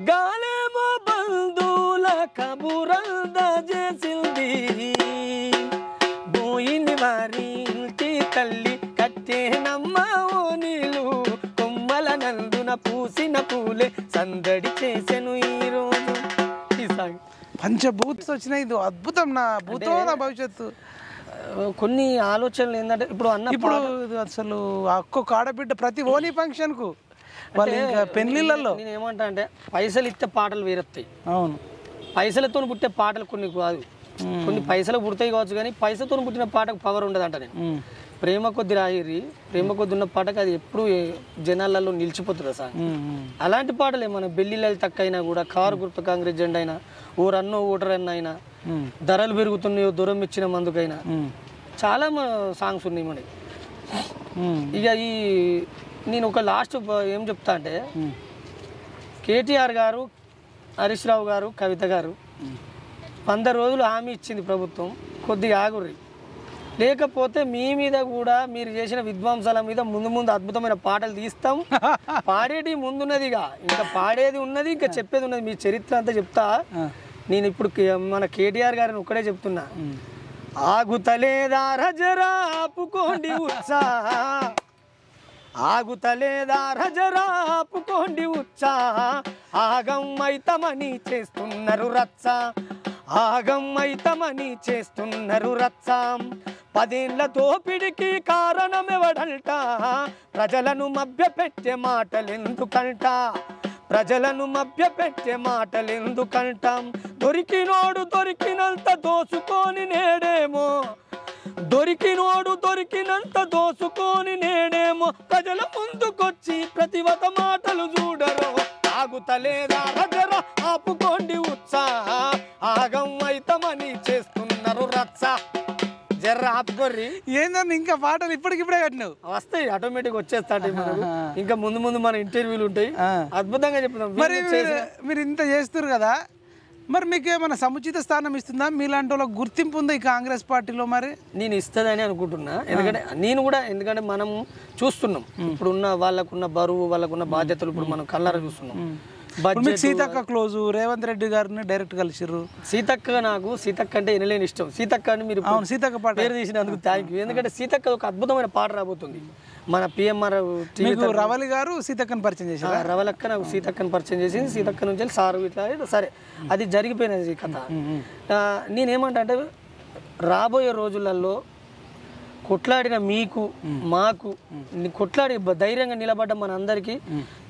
గాలేమో బంధువుల కబురంద చేసింది, పోయింది వారి ఇంటి తల్లి కట్టేనమ్మ ఓ నీళ్ళు, కొమ్మల నందున పూసిన పూలే సందడి చేసెను ఈ రోజు.
పంచభూత వచ్చినాయి, ఇది అద్భుతం, నా భూతో నా భవిష్యత్తు.
కొన్ని ఆలోచనలు ఏంటంటే ఇప్పుడు
అసలు ఒక్కొక్క ఆడబిడ్డ ప్రతి ఓనీ ఫంక్షన్ కు వాళ్ళు ఇంకా పెళ్లిళ్ళల్లో
నేను ఏమంటా అంటే పైసలు ఇస్తే పాటలు వేరెత్తాయి.
అవును,
పైసలతో పుట్టే పాటలు కొన్ని కాదు, కొన్ని పైసలు పుడతాయి కావచ్చు, కానీ పైసలతో పుట్టిన పాటకు పవర్ ఉండదంట. నేను ప్రేమ కొద్ది రాయిరి, ప్రేమ కొద్ది ఉన్న పాటకు అది ఎప్పుడు జనాలలో నిలిచిపోతుంది సార్. అలాంటి పాటలే మన బెల్లిలలు తక్కువైనా కూడా, కారు గుర్తు కాంగ్రెస్ జెండా అయినా, ఓ రన్నో ఓటర్ అన్న అయినా, ధరలు పెరుగుతున్నాయో దూరం ఇచ్చిన మందుకైనా, చాలా సాంగ్స్ ఉన్నాయి మనకి. ఇక ఈ నేను ఒక లాస్ట్ ఏం చెప్తా అంటే, కేటీఆర్ గారు, హరీష్ రావు గారు, కవిత గారు 100 రోజులు హామీ ఇచ్చింది ప్రభుత్వం, కొద్దిగా ఆగుర్రి, లేకపోతే మీ మీద కూడా మీరు చేసిన విధ్వంసాల మీద ముందు ముందు అద్భుతమైన పాటలు తీస్తాం. పాడేటి ముందున్నదిగా, ఇంకా పాడేది ఉన్నది, ఇంకా చెప్పేది ఉన్నది, మీ చరిత్ర అంతా చెప్తా. నేను ఇప్పుడు మన కేటీఆర్ గారిని ఒక్కడే చెప్తున్నా, ఆగుతలేదా రజరా ఆపుకోండి ఉత్సాహ, ఆగుతలేదా రజరా ఆపుకోండి ఉత్సాహ, ఆగం అయితమని చేస్తున్నారు రచ్చ, ఆగం అయితమని చేస్తున్నారు రచ్చ, 10 ఏళ్ల దోపిడికి కారణమెవడంట, ప్రజలను మభ్యపెట్టే మాటలెందుకంట, ప్రజలను మభ్యపెట్టే మాటలెందుకంట, దొరికినోడు దొరికినంత దోసుకొని నేడేమో, దొరికినోడు దొరికినంత దోసుకొని నేడేమో, ప్రజల ముందుకొచ్చి ప్రతివత మాటలు చూడరు, ఆగుతలేదా రజర ఆపుకోండి ఉత్సాహ, ఆగం అయితమని చేస్తున్నారు రచ్చ, జర్ర ఆపుకోర్రి.
ఏంటంటే ఇంకా పాటలు ఇప్పటికిప్పుడే కట్టినావు,
వస్తాయి ఆటోమేటిక్ వచ్చేస్తాయి మనకు. ఇంకా ముందు ముందు మన ఇంటర్వ్యూలు ఉంటాయి, అద్భుతంగా చెప్తున్నాం.
మరి మీరు ఇంత చేస్తారు కదా, మరి మీకు ఏమైనా సముచిత స్థానం ఇస్తుందా? మీలాంటి వాళ్ళకి గుర్తింపు ఉందా ఈ కాంగ్రెస్ పార్టీలో? మరి
నేను ఇస్తుందని అనుకుంటున్నా. ఎందుకంటే నేను కూడా, ఎందుకంటే మనం చూస్తున్నాం ఇప్పుడున్న వాళ్ళకున్న బరువు, వాళ్ళకున్న బాధ్యతలు ఇప్పుడు మనం కళ్ళారా చూస్తున్నాం.
సీతక్క క్లోజ్, రేవంత్ రెడ్డి గారిని డైరెక్ట్ కలిసిర్రు.
సీతక్క, నాకు సీతక్క అంటే ఎనలేని ఇష్టం. సీతక్క అని మీరు
సీతక్క పాట
పేరు తీసినందుకు థ్యాంక్ యూ. ఎందుకంటే సీతక్క ఒక అద్భుతమైన పాట రాబోతుంది. మన పిఎంఆర్
రవలి గారు సీతక్కని పరిచయం చేశారు.
రవలక్క నాకు సీతక్కని పరిచయం చేసింది. సీతక్క నుంచి సారు ఇట్లా సరే అది జరిగిపోయినది కథ. నేనేమంటా అంటే రాబోయే రోజులలో కొట్లాడిన మీకు, మాకు, కొట్లాడి ధైర్యంగా నిలబడ్డ మన అందరికీ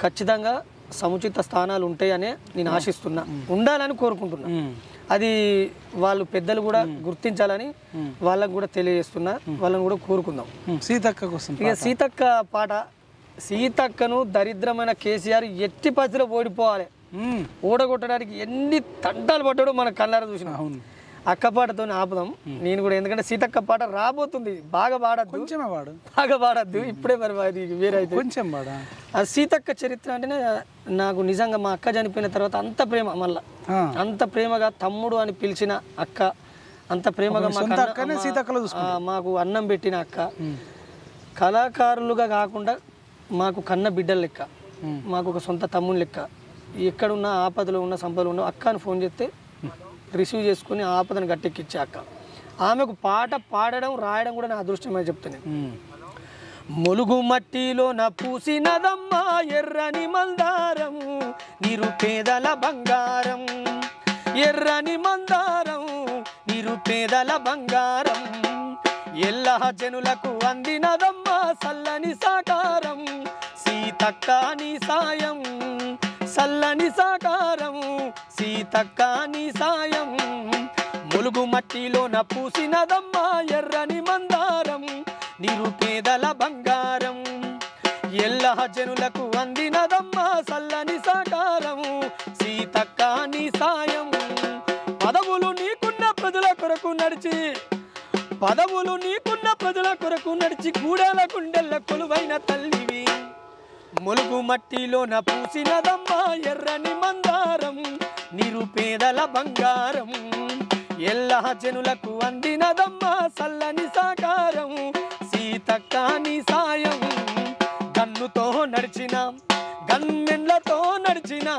ఖచ్చితంగా సముచిత స్థానాలు ఉంటాయనే నేను ఆశిస్తున్నా, ఉండాలని కోరుకుంటున్నా. అది వాళ్ళు పెద్దలు కూడా గుర్తించాలని వాళ్ళకు కూడా తెలియజేస్తున్నా, వాళ్ళని కూడా కోరుకుందాం.
సీతక్క కోసం
ఇక సీతక్క పాట, సీతక్కను దరిద్రమైన కేసీఆర్ ఎట్టి పరిస్థితిలో ఓడిపోవాలి, ఓడగొట్టడానికి ఎన్ని తంటాలు పడ్డాడో మన కళ్ళారా చూసిన. అక్క పాటతో ఆపుదాం నేను కూడా, ఎందుకంటే సీతక్క పాట రాబోతుంది, బాగా పాడద్దు, బాగా పాడద్దు ఇప్పుడే, మరి వేరే అయితే
కొంచెం పాడ.
ఆ సీతక్క చరిత్ర అంటేనే నాకు నిజంగా మా అక్క చనిపోయిన తర్వాత అంత ప్రేమ, మళ్ళా అంత ప్రేమగా తమ్ముడు అని పిలిచిన అక్క, అంత ప్రేమగా మాకు అన్నం పెట్టిన అక్క, కళాకారులుగా కాకుండా మాకు కన్న బిడ్డల లెక్క, మాకు ఒక సొంత తమ్ముని లెక్క. ఎక్కడున్న ఆపదలో ఉన్న సంపదలో ఉన్న అక్కని ఫోన్ చేస్తే రిసీవ్ చేసుకుని ఆపదను గట్టెక్కిచ్చే అక్క. ఆమెకు పాట పాడడం రాయడం కూడా నా అదృష్టమని చెప్తాను. ములుగు మట్టిలో నా పూసినదమ్మా ఎర్రని మందారం, నిరుపేదల బంగారం, ఎర్రని మందారం నిరుపేదల బంగారం, ఎల్ల జనులకు అందినదమ్మా సల్లని సాకారం, సీతక్క నీ సాయం సల్లని సాకారం, సీతక్క నీ సాయం. ములుగు మట్టిలో నా పూసినదమ్మా ఎర్రని మందారం, నిరుపేదల బంగారం, ఎల్ల జనులకు అందినదమ్మా సల్లని సాకారం, సీతక్క నీ సాయం. పదవులు నీకున్న ప్రజల కొరకు నడిచి, పదవులు నీకున్న ప్రజల కొరకు నడిచి, కూడల గుండెల కొలువైన తల్లివి, ములుగు మట్టిలో నా పూసినదమ్మా ఎర్రని మందారం, నిరుపేదల బంగారం, ఎల్ల జనులకు అందినదమ్మా సల్లని సాకారం, సీతక్క నీ సాయం. గన్నుతో నడిచిన గన్నెండ్లతో నడిచిన,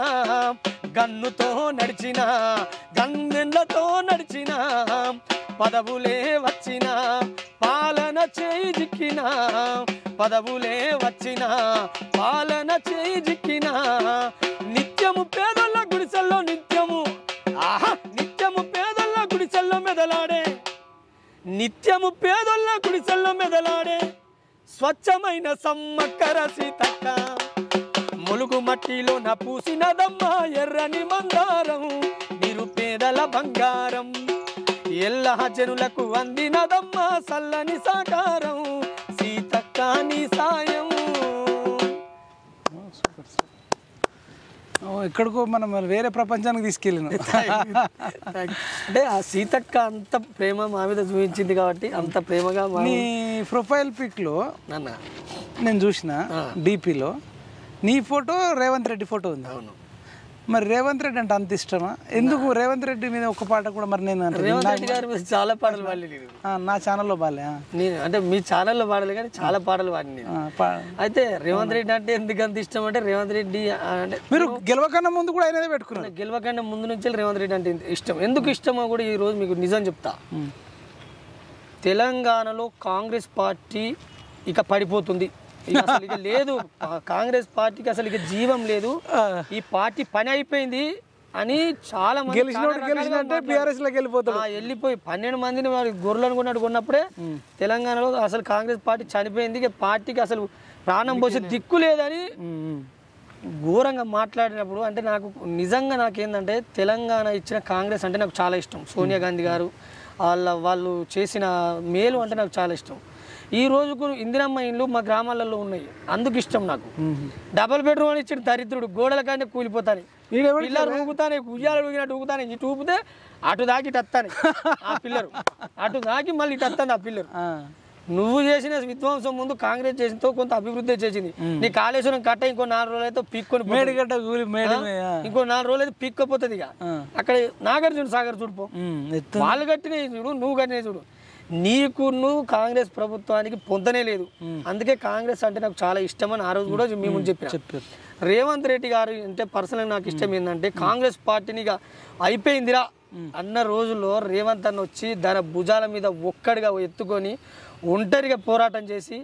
గన్నుతో నడిచిన గన్నెండ్లతో నడిచిన, పదవులే వచ్చిన పాలన చేయి జిక్కిన, పదవులే వచ్చిన పాలన చేయి జిక్కిన, నిత్యము పేదల గుడిసెల్లో నిత్యము, ఆహా నిత్యము పేదల గుడిసెల్లో మెదలాడే, నిత్యము పేదల గుడిసెల్లో మెదలాడే స్వచ్ఛమైన సమ్మక్కర సీతక్క, ములుగు మట్టిలో నా పూసినదమ్మా ఎర్రని మందారం, నిరుపేదల బంగారం, ఎల్ల జనులకు అందినదమ్మా సల్లని సాకారం, సీతక్క నీ సాయం.
ఎక్కడికో మనం వేరే ప్రపంచానికి తీసుకెళ్ళినాం.
అంటే ఆ సీతక్క అంత ప్రేమ మా మీద చూపించింది కాబట్టి అంత ప్రేమగా.
నీ ప్రొఫైల్ పిక్లో
నాన్న
నేను చూసిన డీపీలో నీ ఫోటో రేవంత్ రెడ్డి ఫోటో ఉంది.
అవును.
మరి రేవంత్ రెడ్డి అంటే అంత ఇష్టమా? ఎందుకు రేవంత్ రెడ్డి మీద ఒక పాట కూడా? మరి నేను
రేవంత్ రెడ్డి గారి మీద చాలా పాటలు పాడలేదు
నా ఛానల్లో పాడలే.
నేను అంటే మీ ఛానల్లో పాడలే కానీ చాలా పాటలు పాడి. అయితే రేవంత్ రెడ్డి అంటే ఎందుకు అంత ఇష్టం అంటే, రేవంత్ రెడ్డి అంటే
మీరు గెలవకన్నా ముందు కూడా ఆయనదే పెట్టుకున్నారు.
గెలవకన్నా ముందు నుంచి రేవంత్ రెడ్డి అంటే ఇష్టం. ఎందుకు ఇష్టమో కూడా ఈరోజు మీకు నిజం చెప్తా. తెలంగాణలో కాంగ్రెస్ పార్టీ ఇక పడిపోతుంది, అసలు ఇక లేదు, కాంగ్రెస్ పార్టీకి అసలు ఇక జీవం లేదు, ఈ పార్టీ పని అయిపోయింది అని చాలా మంది వెళ్ళిపోయి 12 మందిని వారి గొర్రెలను కొన్నప్పుడే తెలంగాణలో అసలు కాంగ్రెస్ పార్టీ చనిపోయింది, ఇక పార్టీకి అసలు ప్రాణం పోసే దిక్కు లేదని ఘోరంగా మాట్లాడినప్పుడు, అంటే నాకు నిజంగా నాకేందంటే తెలంగాణ ఇచ్చిన కాంగ్రెస్ అంటే నాకు చాలా ఇష్టం. సోనియా గాంధీ గారు వాళ్ళు చేసిన మేలు అంటే నాకు చాలా ఇష్టం. ఈ రోజుకు ఇందిరమ్మ ఇండ్లు మా గ్రామాలలో ఉన్నాయి, అందుకు ఇష్టం నాకు. డబుల్ బెడ్రూమ్ అని ఇచ్చిన దరిద్రుడు గోడల కానీ కూలిపోతాను, పిల్లలు ఊగుతానే, ఉయ్యాలు ఊగినట్టు ఊగుతానే, ఇటు ఊపితే అటు దాకి ఇటు వస్తాను ఆ పిల్లరు, అటు దాకి మళ్ళీ ఇటు వస్తాను ఆ పిల్లరు. నువ్వు చేసిన విధ్వంసం ముందు కాంగ్రెస్ చేసినతో కొంత అభివృద్ధి చేసింది. నీ కాళేశ్వరం కట్ట ఇంకో 4 రోజులు అయితే పీక్కొని, ఇంకో 4 రోజులు అయితే పీక్కపోతుంది. ఇక అక్కడ నాగార్జున సాగర్ చూడుపో, వాళ్ళు కట్టినవి చూడు, నువ్వు కట్టినవి చూడు, నువ్వు కాంగ్రెస్ ప్రభుత్వానికి పొందనే లేదు. అందుకే కాంగ్రెస్ అంటే నాకు చాలా ఇష్టం అని ఆ రోజు కూడా మీ ముందు చెప్పారు. రేవంత్ రెడ్డి గారు అంటే పర్సనల్ నాకు ఇష్టం ఏంటంటే, కాంగ్రెస్ పార్టీని ఇక అయిపోయిందిరా అన్న రోజుల్లో రేవంత్ అన్న వచ్చి దాని భుజాల మీద ఒక్కడిగా ఎత్తుకొని ఒంటరిగా పోరాటం చేసి,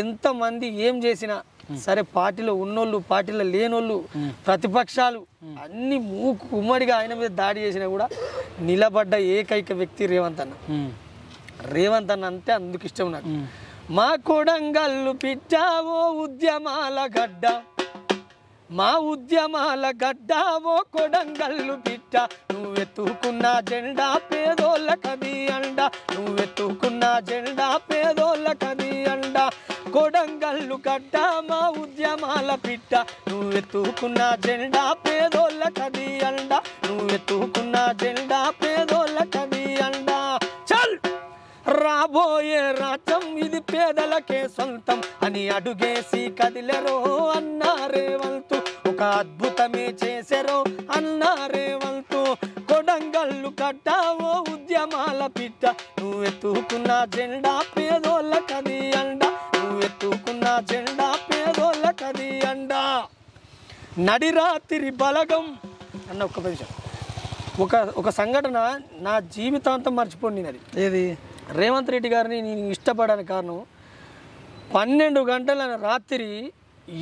ఎంతమంది ఏం చేసినా సరే, పార్టీలో ఉన్నోళ్ళు పార్టీలో లేనోళ్ళు ప్రతిపక్షాలు అన్ని ఉమ్మడిగా ఆయన మీద దాడి చేసినా కూడా నిలబడ్డ ఏకైక వ్యక్తి రేవంత్ అన్న. రేవంత్ అన్న అంటే అందుకు ఇష్టం నాకు. మా కొడంగల్లు పిచ్చావో ఉద్యమాల గడ్డ, మా ఉద్యమాల గడ్డ ఓ కొడంగల్లు బిడ్డ నువ్వెత్తుకున్న జెండా పేదోళ్ళ కది అండ నువ్వెత్తుకున్న జెండా పేదోళ్ళ కది అండ కొడంగల్లు గడ్డ మా ఉద్యమాల బిడ్డ నువ్వెత్తుకున్న జెండా పేదోళ్ళ కది అండ నువ్వెత్తుకున్న జెండా పేదోళ్ళ కది అండ చల్ రాబోయే రాజ్యం ఇది పేదలకే సొంతం అని అడుగేసి కదిలెరో అన్నారేవంతు ఒక అద్భుతమే చేసెరో అన్నారేవంతు కొడంగల్లు కట్టావో ఉద్యమాల పిట్ట నువ్వెత్తుకున్న జెండా పేదోళ్ళ కది అండ నువ్వెత్తుకున్న జెండా పేదోళ్ళ కది అండ నడిరాత్రి బలగం అన్న ఒక్క నిమిషం ఒక సంఘటన నా జీవితాంతం మర్చిపోండి అది ఏది రేవంత్ రెడ్డి గారిని నేను ఇష్టపడడానికి కారణం 12 గంటల రాత్రి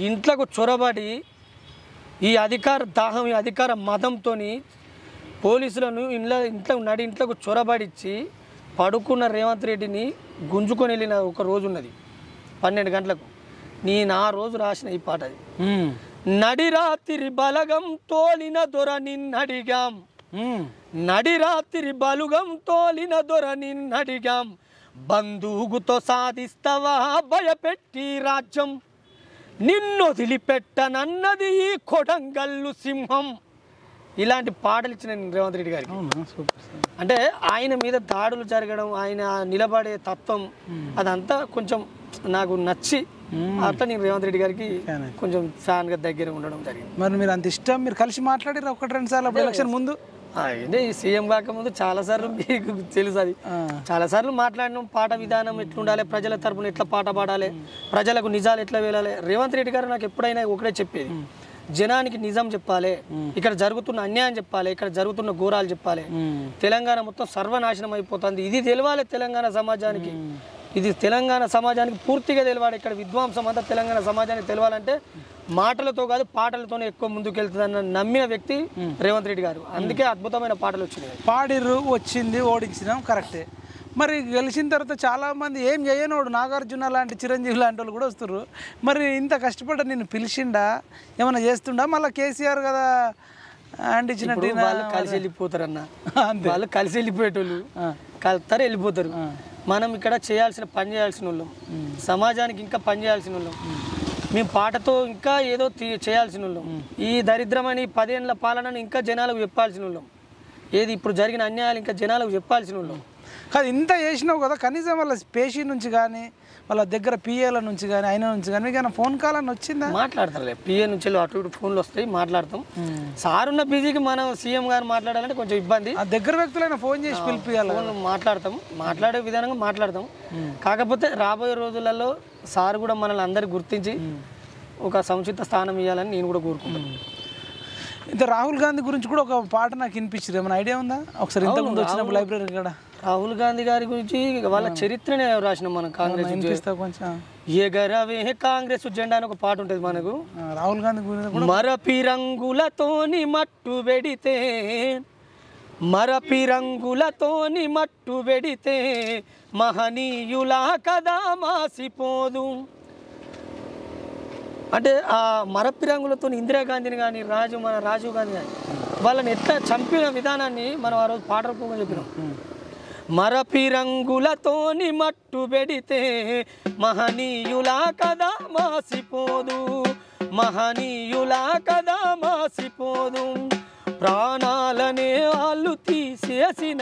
ఇంట్లోకి చొరబడి ఈ అధికార దాహం ఈ అధికార మదంతో పోలీసులను ఇంట్లోకి ఇంట్లోకి చొరబడిచ్చి పడుకున్న రేవంత్ రెడ్డిని గుంజుకొని వెళ్ళిన ఒక రోజు ఉన్నది 12 గంటలకు నేను ఆ రోజు రాసిన ఈ పాట అది నడిరాత్రి బలగం తోలిన దొర నిన్నడిగాం నడిరాత్రి బలుగం తోలిన దొర నిన్నడిగాం బంధువుతో సాధిస్తావా భయపెట్టి రాజ్యం నిన్నొదిలిపెట్టనన్నది ఈ కొడంగల్లు సింహం ఇలాంటి పాటలు ఇచ్చిన రేవంత్ రెడ్డి గారికి అంటే ఆయన మీద దాడులు జరగడం ఆయన నిలబడే తత్వం అదంతా కొంచెం నాకు నచ్చి అట్లా నేను రేవంత్ రెడ్డి గారికి కొంచెం ఫ్యాన్గా దగ్గర ఉండడం జరిగింది.
మరి మీరు అంత ఇష్టం మీరు కలిసి మాట్లాడారు 1-2 సార్లు అప్పుడు ఎలక్షన్ ముందు
అంటే సీఎం కాకముందు చాలాసార్లు మీకు తెలుసు అది చాలాసార్లు మాట్లాడినాం పాట విధానం ఎట్లుండాలి ప్రజల తరపున ఎట్లా పాట పాడాలి ప్రజలకు నిజాలు ఎట్లా వెళ్ళాలి రేవంత్ రెడ్డి గారు నాకు ఎప్పుడైనా ఒకటే చెప్పేది జనానికి నిజం చెప్పాలి ఇక్కడ జరుగుతున్న అన్యాయం చెప్పాలి ఇక్కడ జరుగుతున్న ఘోరాలు చెప్పాలి తెలంగాణ మొత్తం సర్వనాశనం అయిపోతుంది ఇది తెలవాలి తెలంగాణ సమాజానికి ఇది తెలంగాణ సమాజానికి పూర్తిగా తెలవాలి ఇక్కడ విధ్వంసం అంతా తెలంగాణ సమాజానికి తెలవాలంటే మాటలతో కాదు పాటలతోనే ఎక్కువ ముందుకెళ్తుందన్న నమ్మిన వ్యక్తి రేవంత్ రెడ్డి గారు అందుకే అద్భుతమైన పాటలు వచ్చినాయి
పాడిర్రు వచ్చింది ఓడించినాం కరెక్టే మరి గెలిచిన తర్వాత చాలామంది ఏం చేయనోడు నాగార్జున లాంటి చిరంజీవి లాంటి వాళ్ళు కూడా వస్తున్నారు మరి ఇంత కష్టపడ్డ నేను పిలిచిండా ఏమైనా చేస్తుండా మళ్ళీ కేసీఆర్ కదా అండ్ ఇచ్చినట్టు
వాళ్ళు కలిసి వెళ్ళిపోతారన్న వాళ్ళు కలిసి వెళ్ళిపోయేటోళ్ళు కలుతారు వెళ్ళిపోతారు మనం ఇక్కడ చేయాల్సిన పని చేయాల్సిన వాళ్ళం సమాజానికి ఇంకా పని చేయాల్సిన వాళ్ళం మేము పాటతో ఇంకా ఏదో చేయాల్సిన వాళ్ళం ఈ దరిద్రమని 10 ఏళ్ళ పాలనను ఇంకా జనాలకు చెప్పాల్సిన వాళ్ళం ఏది ఇప్పుడు జరిగిన అన్యాయాలు ఇంకా జనాలకు చెప్పాల్సిన వాళ్ళం
కాదు ఇంత చేసినావు కదా కనీసం వాళ్ళ పేషీ నుంచి కానీ వాళ్ళ దగ్గర పిఏల నుంచి కానీ ఆయన నుంచి కానీ మీకు ఫోన్ కాల్ అని వచ్చిందా
మాట్లాడతారులే పిఏ నుంచి అటు ఇటు ఫోన్లు వస్తాయి మాట్లాడతాం సార్ ఉన్న బిజీకి మనం సీఎం గారు మాట్లాడాలంటే కొంచెం ఇబ్బంది
ఆ దగ్గర వ్యక్తులైనా ఫోన్ చేసి పిలిపియాలి
మాట్లాడతాం మాట్లాడే విధానంగా మాట్లాడతాం కాకపోతే రాబోయే రోజులలో సార్ కూడా మనల్ని అందరికి గుర్తించి ఒక సముచిత స్థానం ఇవ్వాలని నేను కూడా కోరుకుంటాను
ఇంత రాహుల్ గాంధీ గురించి కూడా ఒక పాట నాకు వినిపించింది ఏమైనా ఐడియా ఉందా ఒకసారి ఇంతకుముందు వచ్చినప్పుడు లైబ్రరీ కూడా
రాహుల్ గాంధీ గారి గురించి వాళ్ళ చరిత్రనే రాసిన మనం కాంగ్రెస్
కొంచెం
ఎగరవే కాంగ్రెస్ జెండా అని ఒక పాట ఉంటుంది మనకు
రాహుల్ గాంధీ గురించి
మరపి రంగులతోని మట్టు వెడితే మరపి రంగులతోని మట్టు వెడితే మహనీయులా కదా మాసిపోదు అంటే ఆ మరపి రంగులతో ఇందిరాగాంధీని కానీ మన రాజీవ్ గాంధీ కానీ వాళ్ళని ఎట్లా చంపిన విధానాన్ని మనం ఆ రోజు పాట రూపంగా చెప్పినాం మరపి రంగులతోని మట్టు పెడితే మహనీయులా కదా మాసిపోదు మహనీయులా కదా మాసిపోదు ప్రాణాలనే వాళ్ళు తీసేసిన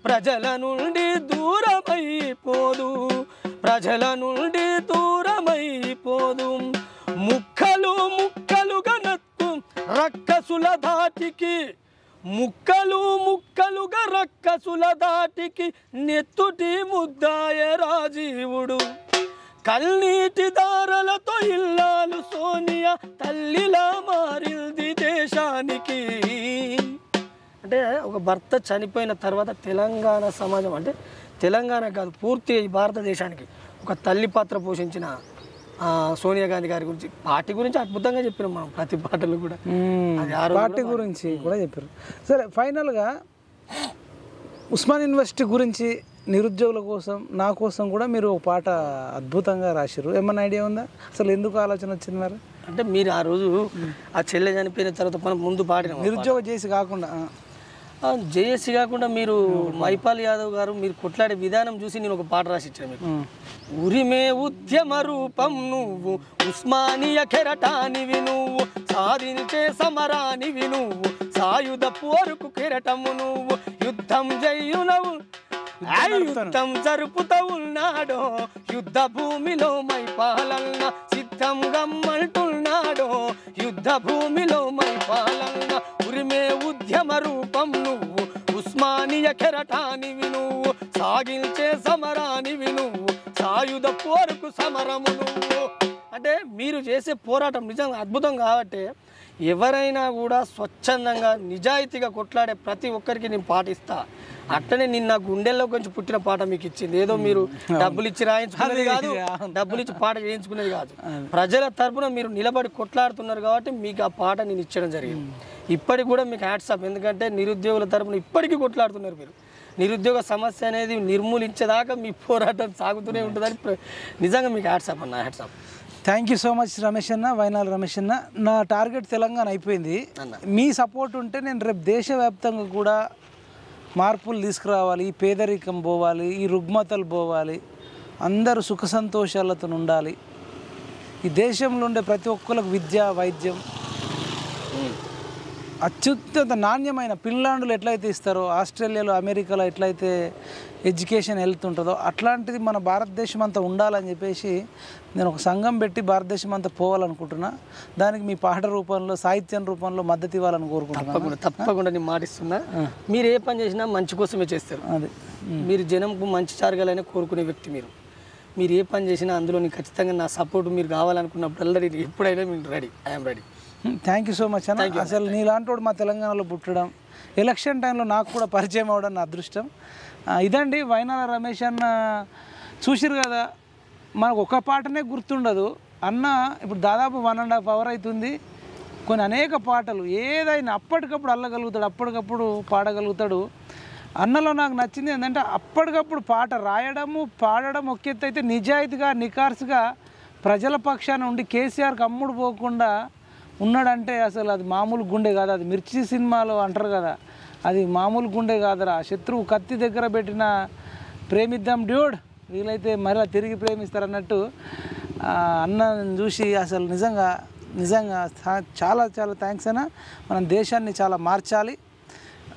ప్రజల నుండి దూరమైపోదు ప్రజల నుండి దూరమైపోదు ముక్కలు ముక్కలుగా నత్తు రక్కసుల ధాటికి ముక్కలు ముక్కలుగా రక్కసుల దాటికి నెత్తుటి ముద్దాయ రాజీవుడు కల్నీటి దారలతో ఇల్లాలు సోనియా తల్లిలా మారింది దేశానికి అంటే ఒక భర్త చనిపోయిన తర్వాత తెలంగాణ సమాజం అంటే తెలంగాణ కాదు పూర్తి భారతదేశానికి ఒక తల్లి పాత్ర పోషించిన సోనియా గాంధీ గారి గురించి పార్టీ గురించి అద్భుతంగా చెప్పినాం మనం ప్రతి పాటలు కూడా
పార్టీ గురించి కూడా చెప్పారు. సరే ఫైనల్గా ఉస్మాన్ యూనివర్సిటీ గురించి నిరుద్యోగుల కోసం నా కోసం కూడా మీరు ఒక పాట అద్భుతంగా రాశారు ఏమన్నా ఐడియా ఉందా అసలు ఎందుకు ఆలోచన వచ్చింది మరి
అంటే మీరు ఆ రోజు ఆ చెల్లె చనిపోయిన తర్వాత మనం ముందు పాడిన
నిరుద్యోగ చేసి కాకుండా
జేఏసీ కాకుండా మీరు మైపాల్ యాదవ్ గారు మీరు కొట్లాడే విధానం చూసి నేను ఒక పాట రాసి ఇచ్చాను మీకు. ఉరిమే ఉద్యమ రూపం నువ్వు, ఉస్మానియా కెరటానివి నువ్వు, సాధించే సమరానివి నువ్వు, సాయుధ పోరుకు కెరటము నువ్వు, యుద్ధం జయ్యునవు యుద్ధం జరుపుతూ ఉన్నాడో, యుద్ధ భూమిలో మైపాలన్న సిద్ధం గమ్మంటున్నాడో, యుద్ధ భూమిలో మైపాలన్న. ఉరిమే ఉద్యమ రూపం నువ్వు, ఉస్మానియా కెరటానివి నువ్వు, సాగించే సమరానివి నువ్వు, సాయుధ పోరుకు సమరము నువ్వు. అంటే మీరు చేసే పోరాటం నిజంగా అద్భుతం కాబట్టి ఎవరైనా కూడా స్వచ్ఛందంగా నిజాయితీగా కొట్లాడే ప్రతి ఒక్కరికి నేను పాటిస్తా. అట్లనే నిన్న గుండెల్లో కొంచెం పుట్టిన పాట మీకు ఇచ్చింది. ఏదో మీరు డబ్బులు ఇచ్చి రాయించుకునేది కాదు, డబ్బులు ఇచ్చి పాట చేయించుకునేది కాదు. ప్రజల తరపున మీరు నిలబడి కొట్లాడుతున్నారు కాబట్టి మీకు ఆ పాట నేను ఇచ్చడం జరిగింది. ఇప్పటికి కూడా మీకు హ్యాట్సాప్, ఎందుకంటే నిరుద్యోగుల తరపున ఇప్పటికీ కొట్లాడుతున్నారు మీరు. నిరుద్యోగ సమస్య అనేది నిర్మూలించేదాకా మీ పోరాటం సాగుతూనే ఉంటుందని నిజంగా మీకు హ్యాట్సాప్ అన్న, hats off.
Thank you so much Ramesh అన్న, వైనాల రమేష్ అన్న. నా టార్గెట్ తెలంగాణ అయిపోయింది. మీ సపోర్ట్ ఉంటే నేను రేపు దేశవ్యాప్తంగా కూడా మార్పులు తీసుకురావాలి. ఈ పేదరికం పోవాలి, ఈ రుగ్మతలు పోవాలి, అందరూ సుఖ సంతోషాలతో ఉండాలి. ఈ దేశంలో ఉండే ప్రతి ఒక్కరికి విద్య, వైద్యం, అత్యుత్తమ నాణ్యమైన ఫిన్లాండ్లో ఎట్లయితే ఇస్తారో, ఆస్ట్రేలియాలో, అమెరికాలో ఎట్లయితే ఎడ్యుకేషన్ హెల్త్ ఉంటుందో అట్లాంటిది మన భారతదేశం అంతా ఉండాలని చెప్పేసి నేను ఒక సంఘం పెట్టి భారతదేశం అంతా పోవాలనుకుంటున్నా. దానికి మీ పాట రూపంలో, సాహిత్యం రూపంలో మద్దతు ఇవ్వాలని కోరుకుంటున్నాను.
తప్పకుండా నేను మాటిస్తున్నా. మీరు ఏ పని చేసినా మంచి కోసమే చేస్తారు.
అదే
మీరు జనంకు మంచి జరగాలని కోరుకునే వ్యక్తి మీరు. మీరు ఏ పని చేసినా అందులో నేను ఖచ్చితంగా నా సపోర్ట్ మీరు కావాలనుకున్నప్పుడల్లా ఎప్పుడైనా మీరు ready, I'm ready.
Thank you so much అన్న. అసలు నీలాంటి వాడు మా తెలంగాణలో పుట్టడం, ఎలక్షన్ టైంలో నాకు కూడా పరిచయం అవ్వడం నా అదృష్టం. ఇదండి వైనాల రమేష్ అన్న. చూసిరు కదా, మనకు ఒక పాటనే గుర్తుండదు అన్న. ఇప్పుడు దాదాపు 1.5 hours అవుతుంది. కొన్ని అనేక పాటలు ఏదైనా అప్పటికప్పుడు అల్లగలుగుతాడు, అప్పటికప్పుడు పాడగలుగుతాడు. అన్నలో నాకు నచ్చింది ఏంటంటే అప్పటికప్పుడు పాట రాయడము, పాడడం ఒక ఎత్తు అయితే, నిజాయితీగా నికార్సుగా ప్రజల పక్షాన ఉండి కేసీఆర్కి అమ్ముడు పోకుండా ఉన్నాడంటే అసలు అది మామూలు గుండె కాదు. అది మిర్చి సినిమాలో అంటారు కదా, అది మామూలు గుండె కాదురా. శత్రువు కత్తి దగ్గర పెట్టిన ప్రేమిద్దాం డ్యూడ్, వీలైతే మరలా తిరిగి ప్రేమిస్తారు అన్నట్టు అన్నని చూసి అసలు నిజంగా నిజంగా చాలా చాలా థ్యాంక్స్ అన్న. మనం దేశాన్ని చాలా మార్చాలి,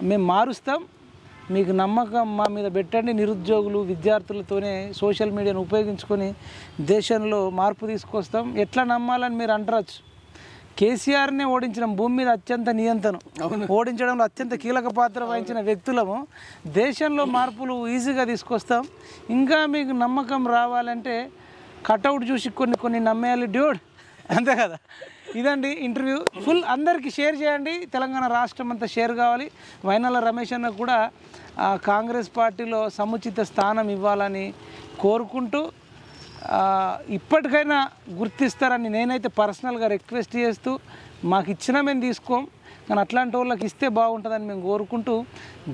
మేము మారుస్తాం. మీకు నమ్మకం మా మీద పెట్టండి. నిరుద్యోగులు, విద్యార్థులతోనే సోషల్ మీడియాను ఉపయోగించుకొని దేశంలో మార్పు తీసుకొస్తాం. ఎట్లా నమ్మాలని మీరు అంటరచ్చు. కేసీఆర్నే ఓడించిన భూమి మీద అత్యంత నియంత్రణ ఓడించడంలో అత్యంత కీలక పాత్ర వహించిన వ్యక్తులము. దేశంలో మార్పులు ఈజీగా తీసుకొస్తాం. ఇంకా మీకు నమ్మకం రావాలంటే కటౌట్ చూసి కొన్ని నమ్మేయాలి డ్యూడ్, అంతే కదా. ఇదండి ఇంటర్వ్యూ. ఫుల్ అందరికీ షేర్ చేయండి. తెలంగాణ రాష్ట్రం అంతా షేర్ కావాలి. వైనాల రమేష్ అన్న కూడా కాంగ్రెస్ పార్టీలో సముచిత స్థానం ఇవ్వాలని కోరుకుంటూ ఇప్పటికైనా గుర్తిస్తారని నేనైతే పర్సనల్గా రిక్వెస్ట్ చేస్తూ, మాకు ఇచ్చినా మేము తీసుకోం కానీ అట్లాంటి వాళ్ళకి ఇస్తే బాగుంటుందని మేము కోరుకుంటూ,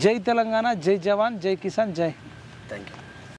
జై తెలంగాణ, జై జవాన్, జై కిసాన్, జై.
Thank you.